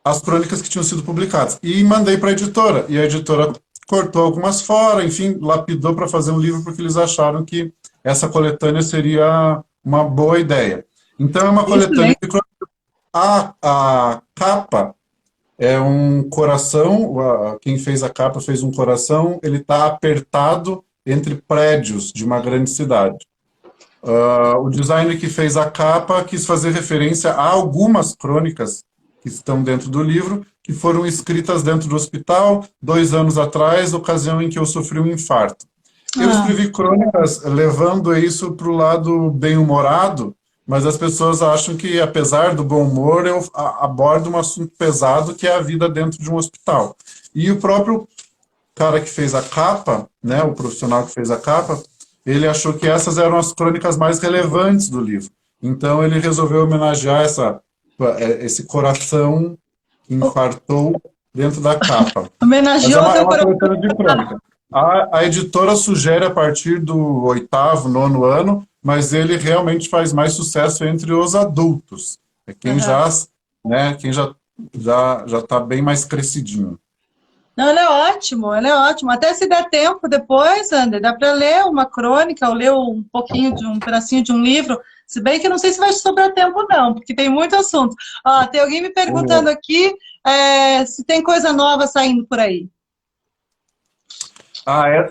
as crônicas que tinham sido publicadas. E mandei para a editora. E a editora cortou algumas fora, enfim, lapidou para fazer um livro porque eles acharam que essa coletânea seria uma boa ideia. Então é uma coletânea Excelente. de crônicas. A capa é um coração, quem fez a capa fez um coração, ele está apertado entre prédios de uma grande cidade. O designer que fez a capa quis fazer referência a algumas crônicas que estão dentro do livro, que foram escritas dentro do hospital 2 anos atrás, ocasião em que eu sofri um infarto. Eu Ah, escrevi crônicas levando isso para o lado bem-humorado, mas as pessoas acham que, apesar do bom humor, eu abordo um assunto pesado que é a vida dentro de um hospital. E o próprio cara que fez a capa, né, o profissional que fez a capa, ele achou que essas eram as crônicas mais relevantes do livro. Então ele resolveu homenagear esse coração que infartou dentro da capa. Mas é homenageou o uma, é teu uma coração. coletânea de crônica. A editora sugere a partir do 8º, 9º ano, mas ele realmente faz mais sucesso entre os adultos. É quem Aham. já, né, quem já está bem mais crescidinho. Não, ele é ótimo, ele é ótimo. Até se der tempo depois, Ander, dá para ler uma crônica ou ler um pouquinho de um pedacinho de um livro. Se bem que eu não sei se vai sobrar tempo, não, porque tem muito assunto. Ó, tem alguém me perguntando aqui se tem coisa nova saindo por aí.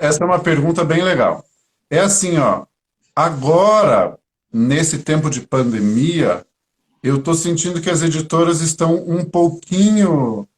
Essa é uma pergunta bem legal. É assim, ó, agora, nesse tempo de pandemia, eu estou sentindo que as editoras estão um pouquinho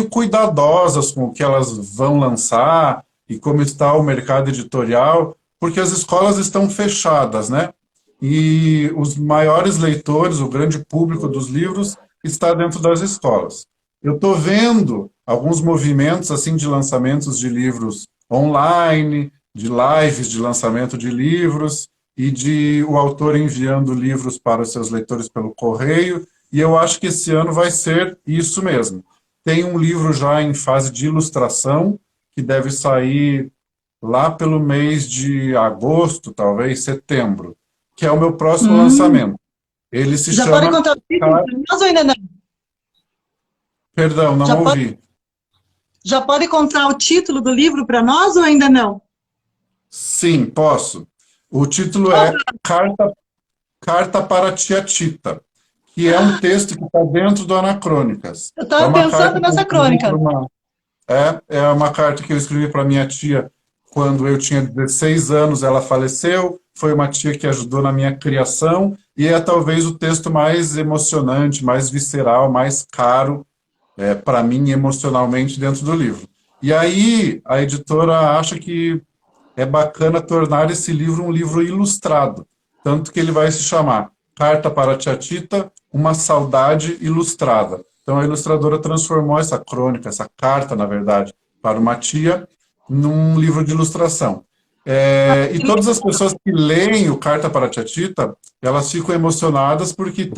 cuidadosas com o que elas vão lançar e como está o mercado editorial, porque as escolas estão fechadas, né? E os maiores leitores, o grande público dos livros, está dentro das escolas. Eu estou vendo alguns movimentos assim de lançamentos de livros online, de lives de lançamento de livros e de o autor enviando livros para os seus leitores pelo correio, e eu acho que esse ano vai ser isso mesmo. Tem um livro já em fase de ilustração, que deve sair lá pelo mês de agosto, talvez setembro, que é o meu próximo lançamento. Ele se Já pode chama... contar o título para nós ou ainda não? Perdão, não Já ouvi. Já pode contar o título do livro para nós ou ainda não? Sim, posso. O título é Carta para a Tia Tita, que é um texto que está dentro do Anacrônicas. Eu É estava uma pensando carta que eu nessa escrevi crônica. para é uma carta que eu escrevi para minha tia quando eu tinha 16 anos, ela faleceu. Foi uma tia que ajudou na minha criação e é talvez o texto mais emocionante, mais visceral, mais caro para mim emocionalmente dentro do livro. E aí a editora acha que é bacana tornar esse livro um livro ilustrado, tanto que ele vai se chamar Carta para a Tia Tita, uma saudade ilustrada. Então a ilustradora transformou essa crônica, essa carta, na verdade, para uma tia, num livro de ilustração. E todas as pessoas que leem o Carta para a Tia Tita, elas ficam emocionadas porque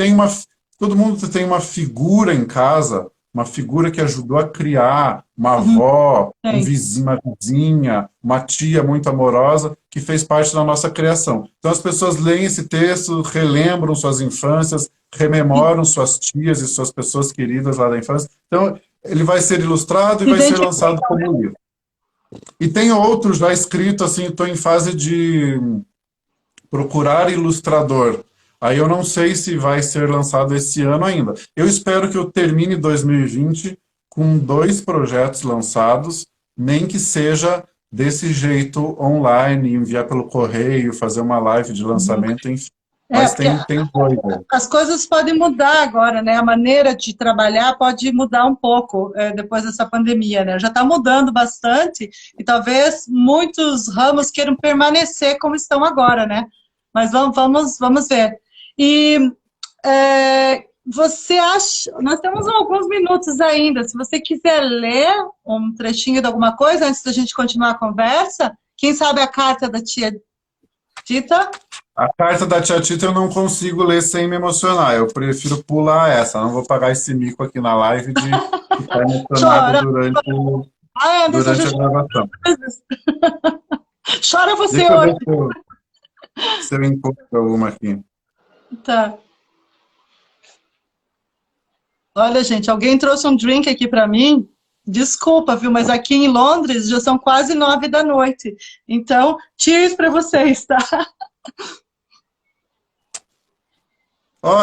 todo mundo tem uma figura em casa, uma figura que ajudou a criar, uma avó, uma vizinha, uma tia muito amorosa, que fez parte da nossa criação. Então as pessoas leem esse texto, relembram suas infâncias, rememoram suas tias e suas pessoas queridas lá da infância. Então ele vai ser ilustrado e vai ser lançado como livro. E tem outros já escritos, assim, estou em fase de procurar ilustrador. Aí eu não sei se vai ser lançado esse ano ainda. Eu espero que eu termine 2020 com 2 projetos lançados, nem que seja desse jeito online, enviar pelo correio, fazer uma live de lançamento, enfim. Mas tem 2. As coisas podem mudar agora, né? A maneira de trabalhar pode mudar um pouco depois dessa pandemia, né? Já está mudando bastante e talvez muitos ramos queiram permanecer como estão agora, né? Mas vamos ver. E você acha... Nós temos alguns minutos ainda. Se você quiser ler um trechinho de alguma coisa antes da gente continuar a conversa, quem sabe a carta da tia Tita? A carta da Tia Tita eu não consigo ler sem me emocionar. Eu prefiro pular essa. Não vou pagar esse mico aqui na live de ficar emocionado durante a gravação. Chora você Deixa eu hoje. ver se eu encontro alguma aqui. Tá. Olha, gente, alguém trouxe um drink aqui para mim. Desculpa, viu? Mas aqui em Londres já são quase 9 da noite. Então, cheers para vocês, tá?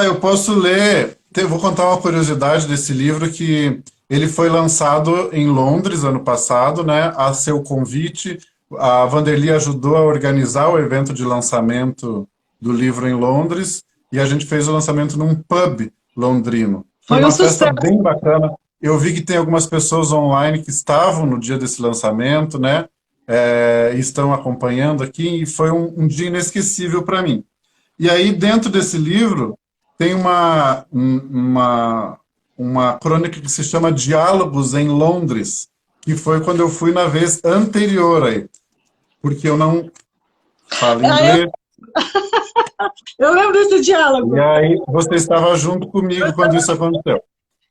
Eu posso ler. Vou contar uma curiosidade desse livro, que ele foi lançado em Londres ano passado, né? A seu convite. A Vanderly ajudou a organizar o evento de lançamento do livro em Londres e a gente fez o lançamento num pub londrino. Foi uma festa bem bacana. Eu vi que tem algumas pessoas online que estavam no dia desse lançamento, né? Estão acompanhando aqui, e foi um dia inesquecível para mim. E aí, dentro desse livro, tem uma crônica que se chama Diálogos em Londres, que foi quando eu fui na vez anterior aí, porque eu não falo inglês. Eu lembro desse diálogo. E aí, você estava junto comigo quando isso aconteceu.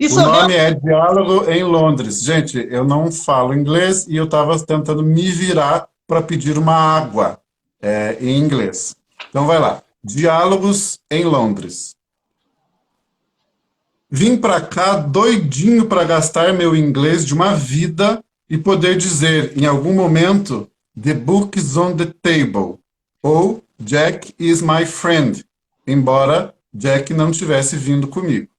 O nome é Diálogo em Londres. Gente, eu não falo inglês e eu estava tentando me virar para pedir uma água em inglês. Então vai lá. Diálogos em Londres. Vim para cá doidinho para gastar meu inglês de uma vida e poder dizer, em algum momento, The book is on the table, ou Jack is my friend, embora Jack não tivesse vindo comigo.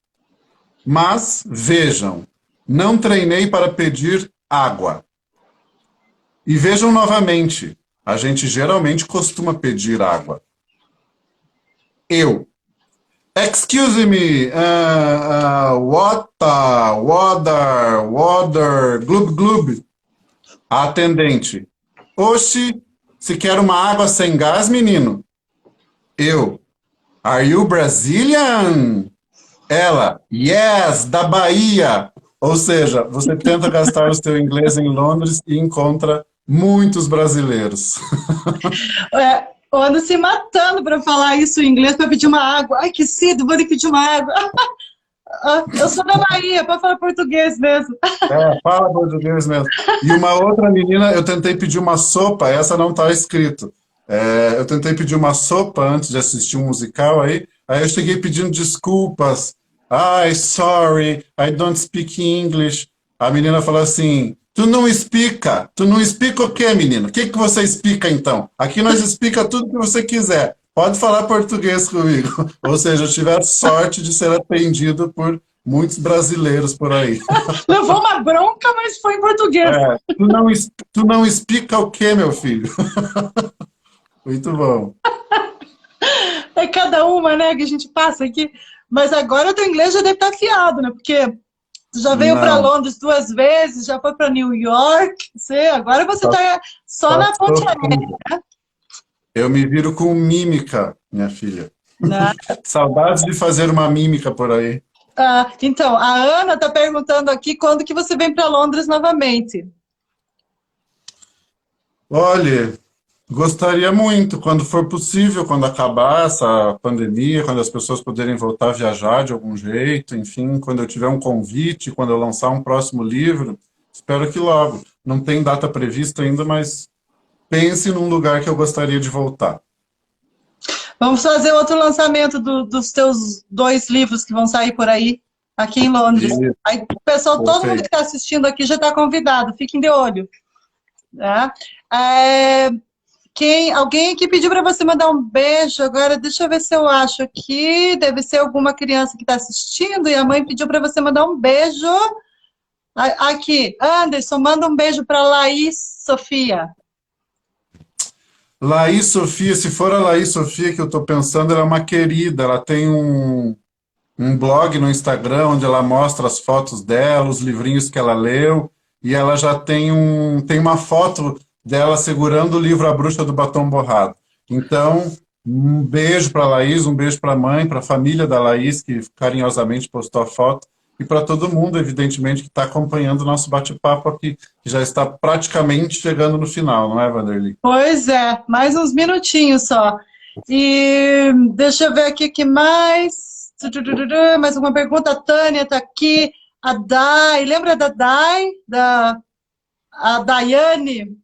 Mas, vejam, não treinei para pedir água. E vejam novamente, a gente geralmente costuma pedir água. Eu. Excuse me, water, glub glub. A atendente. Oxi, se quer uma água sem gás, menino. Eu. Are you Brazilian? Ela. Yes, da Bahia. Ou seja, você tenta gastar o seu inglês em Londres e encontra muitos brasileiros. Eu ando se matando para falar isso em inglês, para pedir uma água. Ai, que cedo, vou lhe pedir uma água. Eu sou da Bahia, para falar português mesmo. Fala português mesmo. E uma outra menina, eu tentei pedir uma sopa, essa não está escrito. Eu tentei pedir uma sopa antes de assistir um musical aí eu cheguei pedindo desculpas. Ai, sorry, I don't speak English. A menina falou assim, tu não explica o quê, menino? O que você explica então? Aqui nós explica tudo que você quiser. Pode falar português comigo. Ou seja, eu tive a sorte de ser atendido por muitos brasileiros por aí. Levou uma bronca, mas foi em português. Tu não explica o quê, meu filho? Muito bom. É cada uma, né, que a gente passa aqui. Mas agora o teu inglês já deve estar afiado, né? Porque tu já veio para Londres 2 vezes, já foi para New York. Agora você está só na ponte aérea, né? Eu me viro com mímica, minha filha. Saudades de fazer uma mímica por aí. Então, a Ana está perguntando aqui quando que você vem para Londres novamente. Olha, gostaria muito, quando for possível, quando acabar essa pandemia, quando as pessoas puderem voltar a viajar de algum jeito, enfim, quando eu tiver um convite, quando eu lançar um próximo livro, espero que logo. Não tem data prevista ainda, mas pense num lugar que eu gostaria de voltar. Vamos fazer outro lançamento dos teus 2 livros que vão sair por aí, aqui em Londres. Aí, o pessoal, todo mundo que está assistindo aqui já está convidado, fiquem de olho. Tá? Alguém aqui pediu para você mandar um beijo, agora deixa eu ver se eu acho aqui, deve ser alguma criança que está assistindo e a mãe pediu para você mandar um beijo. Aqui, Anderson, manda um beijo para Laís Sofia. Laís Sofia, se for a Laís Sofia que eu estou pensando, ela é uma querida, ela tem um blog no Instagram onde ela mostra as fotos dela, os livrinhos que ela leu, e ela já tem uma foto dela segurando o livro A Bruxa do Batom Borrado. Então, um beijo para a Laís, um beijo para a mãe, para a família da Laís, que carinhosamente postou a foto, e para todo mundo, evidentemente, que está acompanhando o nosso bate-papo aqui, que já está praticamente chegando no final, não é, Vanderly? Pois é, mais uns minutinhos só. E deixa eu ver aqui o que mais. Mais uma pergunta, a Tânia está aqui. A Dai, lembra da Dai? A Daiane?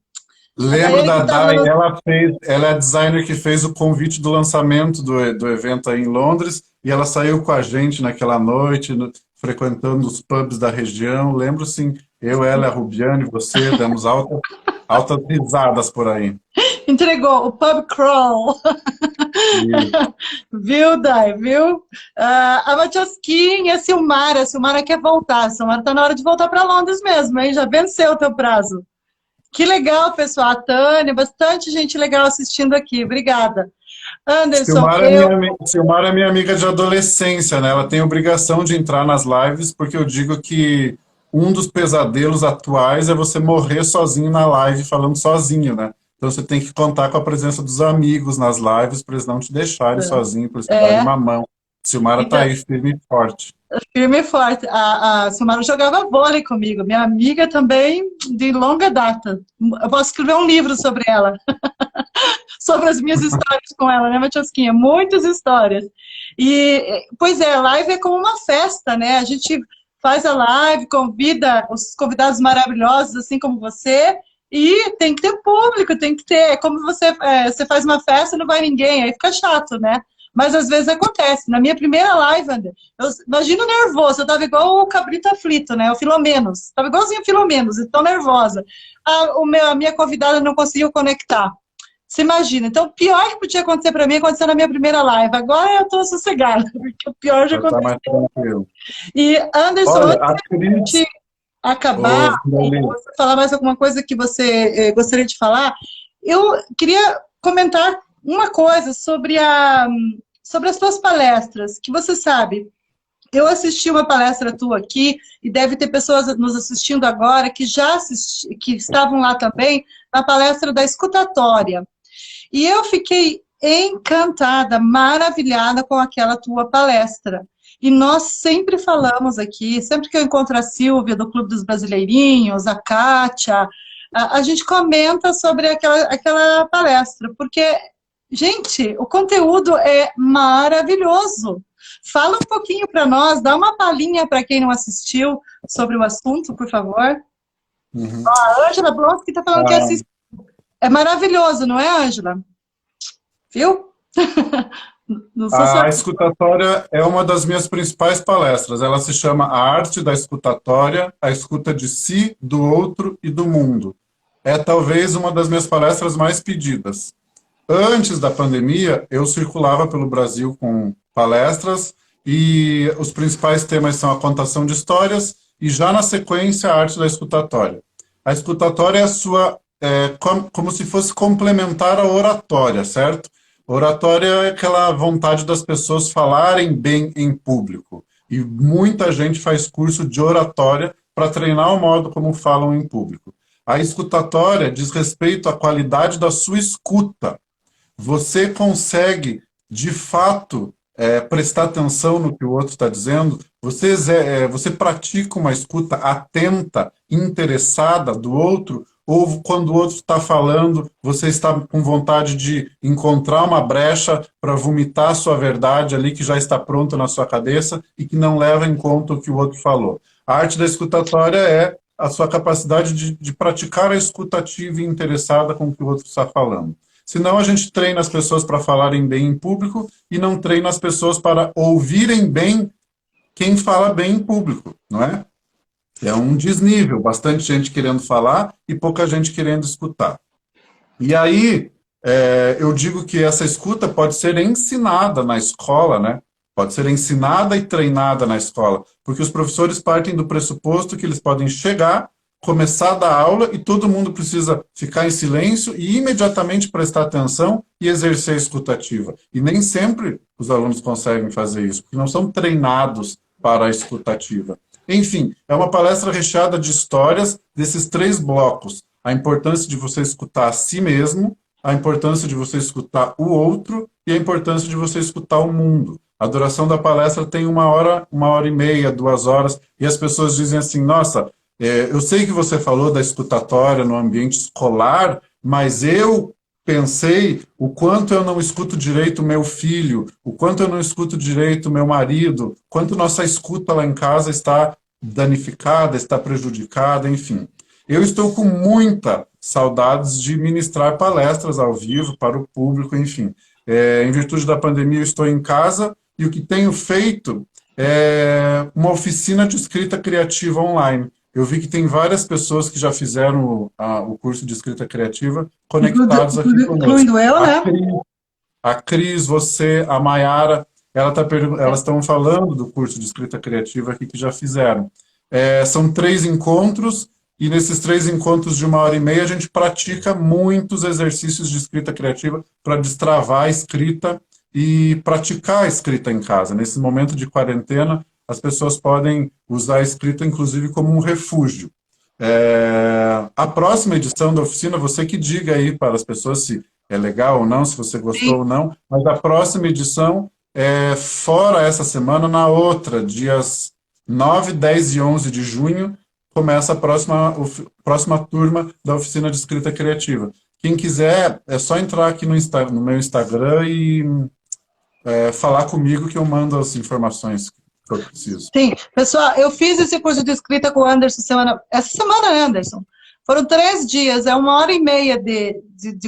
Lembro da Dai, ela é a designer que fez o convite do lançamento do evento aí em Londres, e ela saiu com a gente naquela noite, frequentando os pubs da região. Lembro sim, eu, ela, a Rubiane, você, demos altas risadas por aí. Entregou o pub crawl. Viu, Dai, viu? A Matiosquinha, a Silmara quer voltar. A Silmara tá na hora de voltar para Londres mesmo, hein? Já venceu o teu prazo. Que legal, pessoal. A Tânia, bastante gente legal assistindo aqui. Obrigada. Anderson, Silmara é minha amiga de adolescência, né? Ela tem obrigação de entrar nas lives, porque eu digo que um dos pesadelos atuais é você morrer sozinho na live, falando sozinho, né? Então você tem que contar com a presença dos amigos nas lives para eles não te deixarem sozinho, para eles te darem uma mão. Silmara está aí firme e forte. Firme e forte. A Silmara jogava vôlei comigo, minha amiga também de longa data. Eu posso escrever um livro sobre ela. Sobre as minhas histórias com ela, né, Matiosquinha? Muitas histórias. Pois é, a live é como uma festa, né? A gente faz a live, convida os convidados maravilhosos, assim como você, e tem que ter público, tem que ter. É como você faz uma festa e não vai ninguém, aí fica chato, né? Mas às vezes acontece. Na minha primeira live, André, imagina o nervoso, eu tava igual o cabrito aflito, né? O Filomenos. Tava igualzinho o Filomenos, tão nervosa. A minha convidada não conseguiu conectar. Você imagina. Então, o pior que podia acontecer para mim aconteceu na minha primeira live. Agora eu tô sossegada, porque o pior já Já está mais aconteceu. tranquilo. E, Anderson, Olha, antes a de Cris, acabar, Dalila, você falar mais alguma coisa que você gostaria de falar, eu queria comentar uma coisa sobre as tuas palestras, que você sabe, eu assisti uma palestra tua aqui, e deve ter pessoas nos assistindo agora que que estavam lá também, na palestra da escutatória. E eu fiquei encantada, maravilhada com aquela tua palestra. E nós sempre falamos aqui, sempre que eu encontro a Silvia do Clube dos Brasileirinhos, a Kátia, a gente comenta sobre aquela palestra, porque, gente, o conteúdo é maravilhoso. Fala um pouquinho para nós, dá uma palhinha para quem não assistiu sobre o assunto, por favor. uhum. A Ângela Blonsky está falando que Ah, assiste. É maravilhoso, não é, Ângela? Viu? Não sou só... A escutatória é uma das minhas principais palestras. Ela se chama A Arte da Escutatória, a escuta de si, do outro e do mundo. É talvez uma das minhas palestras mais pedidas. Antes da pandemia, eu circulava pelo Brasil com palestras e os principais temas são a contação de histórias e já na sequência a arte da escutatória. A escutatória é a sua, como se fosse complementar a oratória, certo? Oratória é aquela vontade das pessoas falarem bem em público. E muita gente faz curso de oratória para treinar o modo como falam em público. A escutatória diz respeito à qualidade da sua escuta. Você consegue, de fato, prestar atenção no que o outro está dizendo? Você pratica uma escuta atenta, interessada do outro? Ou quando o outro está falando, você está com vontade de encontrar uma brecha para vomitar a sua verdade ali, que já está pronta na sua cabeça e que não leva em conta o que o outro falou? A arte da escutatória é a sua capacidade de praticar a escutativa e interessada com o que o outro está falando. Senão a gente treina as pessoas para falarem bem em público e não treina as pessoas para ouvirem bem quem fala bem em público, não é? É um desnível, bastante gente querendo falar e pouca gente querendo escutar. E aí, eu digo que essa escuta pode ser ensinada na escola, né? Pode ser ensinada e treinada na escola, porque os professores partem do pressuposto que eles podem chegar, começar a dar aula e todo mundo precisa ficar em silêncio e imediatamente prestar atenção e exercer a escutativa. E nem sempre os alunos conseguem fazer isso, porque não são treinados para a escutativa. Enfim, é uma palestra recheada de histórias desses 3 blocos. A importância de você escutar a si mesmo, a importância de você escutar o outro e a importância de você escutar o mundo. A duração da palestra tem 1 hora e meia, 2 horas, e as pessoas dizem assim, nossa, eu sei que você falou da escutatória no ambiente escolar, mas eu pensei o quanto eu não escuto direito meu filho, o quanto eu não escuto direito meu marido, quanto nossa escuta lá em casa está danificada, está prejudicada, enfim. Eu estou com muita saudades de ministrar palestras ao vivo para o público, enfim. Em virtude da pandemia, eu estou em casa e o que tenho feito é uma oficina de escrita criativa online. Eu vi que tem várias pessoas que já fizeram o curso de escrita criativa conectados aqui conosco. Incluindo eu, né? A Cris, você, a Mayara, elas estão falando do curso de escrita criativa aqui que já fizeram. São 3 encontros, e nesses 3 encontros de 1 hora e meia a gente pratica muitos exercícios de escrita criativa para destravar a escrita e praticar a escrita em casa. Nesse momento de quarentena, as pessoas podem usar a escrita, inclusive, como um refúgio. A próxima edição da oficina, você que diga aí para as pessoas se é legal ou não, se você gostou ou não, mas a próxima edição fora essa semana, na outra, dias 9, 10 e 11 de junho, começa a próxima turma da oficina de escrita criativa. Quem quiser, é só entrar aqui no meu Instagram e falar comigo que eu mando as informações que eu preciso. Sim, pessoal, eu fiz esse curso de escrita com o Anderson essa semana, né, Anderson? Foram 3 dias, é 1 hora e meia de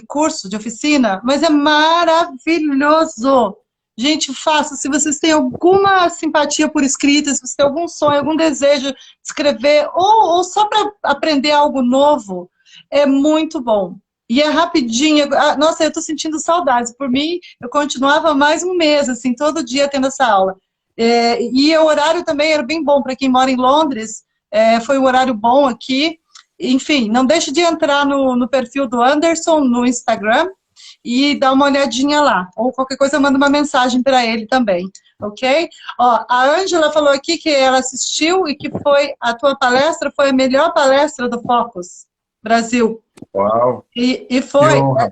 curso, de oficina, mas é maravilhoso. Gente, faça. Se vocês têm alguma simpatia por escrita, se você tem algum sonho, algum desejo de escrever, ou só para aprender algo novo, é muito bom. E é rapidinho. Nossa, eu tô sentindo saudades. Por mim, eu continuava mais um mês, assim, todo dia tendo essa aula. E o horário também era bem bom para quem mora em Londres. Foi um horário bom aqui. Enfim, não deixe de entrar no perfil do Anderson no Instagram e dar uma olhadinha lá. Ou qualquer coisa, manda uma mensagem para ele também, ok? Ó, a Ângela falou aqui que ela assistiu e que a tua palestra foi a melhor palestra do Focus Brasil. Uau, E que foi. honra.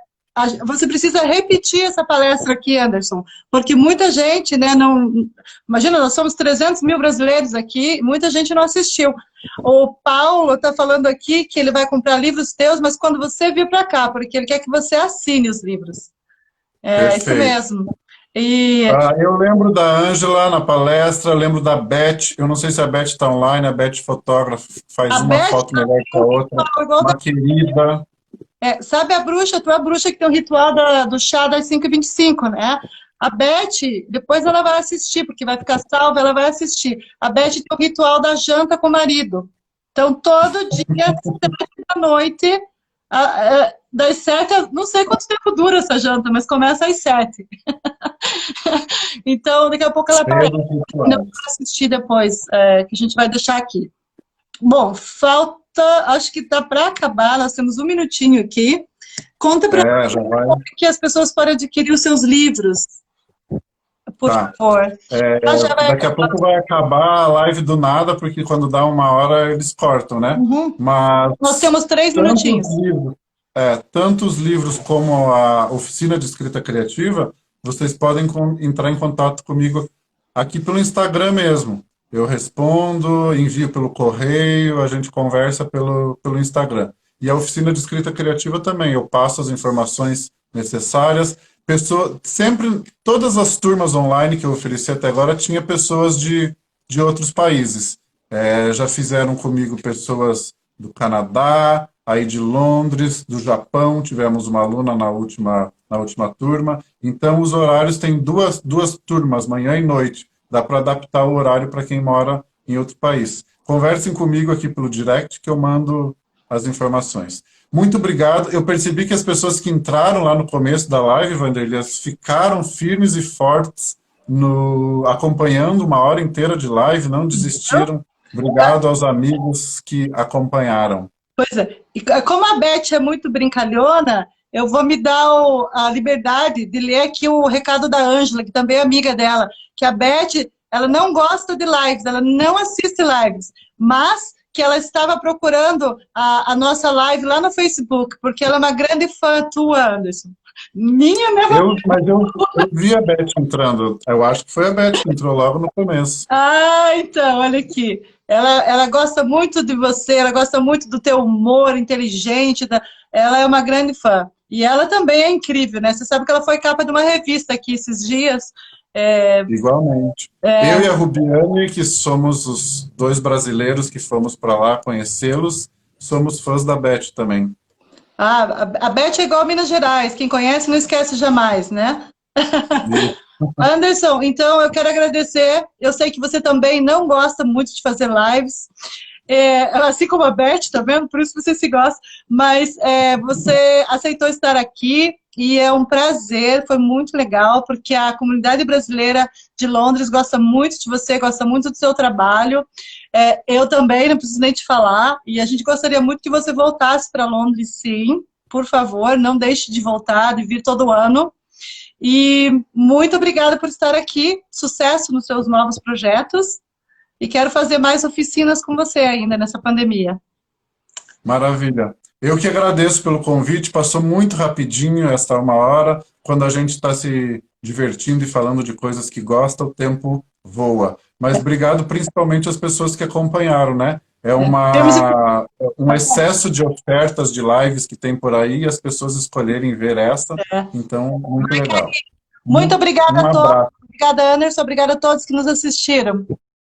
Você precisa repetir essa palestra aqui, Anderson, porque muita gente, né, imagina, nós somos 300 mil brasileiros aqui, muita gente não assistiu. O Paulo está falando aqui que ele vai comprar livros teus, mas quando você vir para cá, porque ele quer que você assine os livros. É isso Perfeito. mesmo. E Eu lembro da Ângela na palestra, lembro da Beth, eu não sei se a Beth está online, a Beth fotógrafa, faz a uma Beth foto melhor que a outra, uma querida. sabe a bruxa, tua bruxa que tem o ritual do chá das 5h25, né? A Beth, depois ela vai assistir, porque vai ficar salva, ela vai assistir. A Beth tem o ritual da janta com o marido. Então, todo dia, às 7 da noite, das 7, não sei quanto tempo dura essa janta, mas começa às 7. Então, daqui a pouco ela vai assistir depois, que a gente vai deixar aqui. Bom, acho que dá para acabar, nós temos um minutinho aqui. Conta para mim como que as pessoas podem adquirir os seus livros, por favor. Daqui a pouco vai acabar a live do nada, porque quando dá 1 hora eles cortam, né? Mas nós temos 3 minutinhos. Tanto os livros como a oficina de escrita criativa, vocês podem entrar em contato comigo aqui pelo Instagram mesmo. Eu respondo, envio pelo correio, a gente conversa pelo Instagram. E a oficina de escrita criativa também, eu passo as informações necessárias. Sempre, todas as turmas online que eu ofereci até agora, tinha pessoas de outros países. Já fizeram comigo pessoas do Canadá, aí de Londres, do Japão, tivemos uma aluna na última turma. Então, os horários têm duas turmas, manhã e noite. Dá para adaptar o horário para quem mora em outro país. Conversem comigo aqui pelo direct que eu mando as informações. Muito obrigado. Eu percebi que as pessoas que entraram lá no começo da live, Vanderlei, ficaram firmes e fortes acompanhando 1 hora inteira de live, não desistiram. Obrigado aos amigos que acompanharam. Pois é. E como a Beth é muito brincalhona, eu vou me dar a liberdade de ler aqui o recado da Ângela, que também é amiga dela, que a Beth, ela não gosta de lives, ela não assiste lives, mas que ela estava procurando a nossa live lá no Facebook, porque ela é uma grande fã tua, Anderson. Minha mesmo. Mas eu vi a Beth entrando, eu acho que foi a Beth que entrou logo no começo. Então, olha aqui. Ela gosta muito de você, ela gosta muito do teu humor inteligente, ela é uma grande fã. E ela também é incrível, né? Você sabe que ela foi capa de uma revista aqui esses dias. Igualmente. Eu e a Rubiane, que somos os 2 brasileiros que fomos para lá conhecê-los, somos fãs da Beth também. A Beth é igual a Minas Gerais, quem conhece não esquece jamais, né? Anderson, então eu quero agradecer. Eu sei que você também não gosta muito de fazer lives, assim como a Beth, tá vendo? Por isso você se gosta. Mas você aceitou estar aqui e é um prazer, foi muito legal, porque a comunidade brasileira de Londres gosta muito de você, gosta muito do seu trabalho. Eu também, não preciso nem te falar, e a gente gostaria muito que você voltasse para Londres, sim. Por favor, não deixe de voltar, de vir todo ano. E muito obrigada por estar aqui, sucesso nos seus novos projetos, e quero fazer mais oficinas com você ainda nessa pandemia. Maravilha. Eu que agradeço pelo convite, passou muito rapidinho esta 1 hora, quando a gente está se divertindo e falando de coisas que gosta, o tempo voa. Mas obrigado principalmente às pessoas que acompanharam, né? Um excesso de ofertas de lives que tem por aí e as pessoas escolherem ver essa, então, muito legal. Muito obrigada a todos. Obrigada, Anderson. Obrigada a todos que nos assistiram.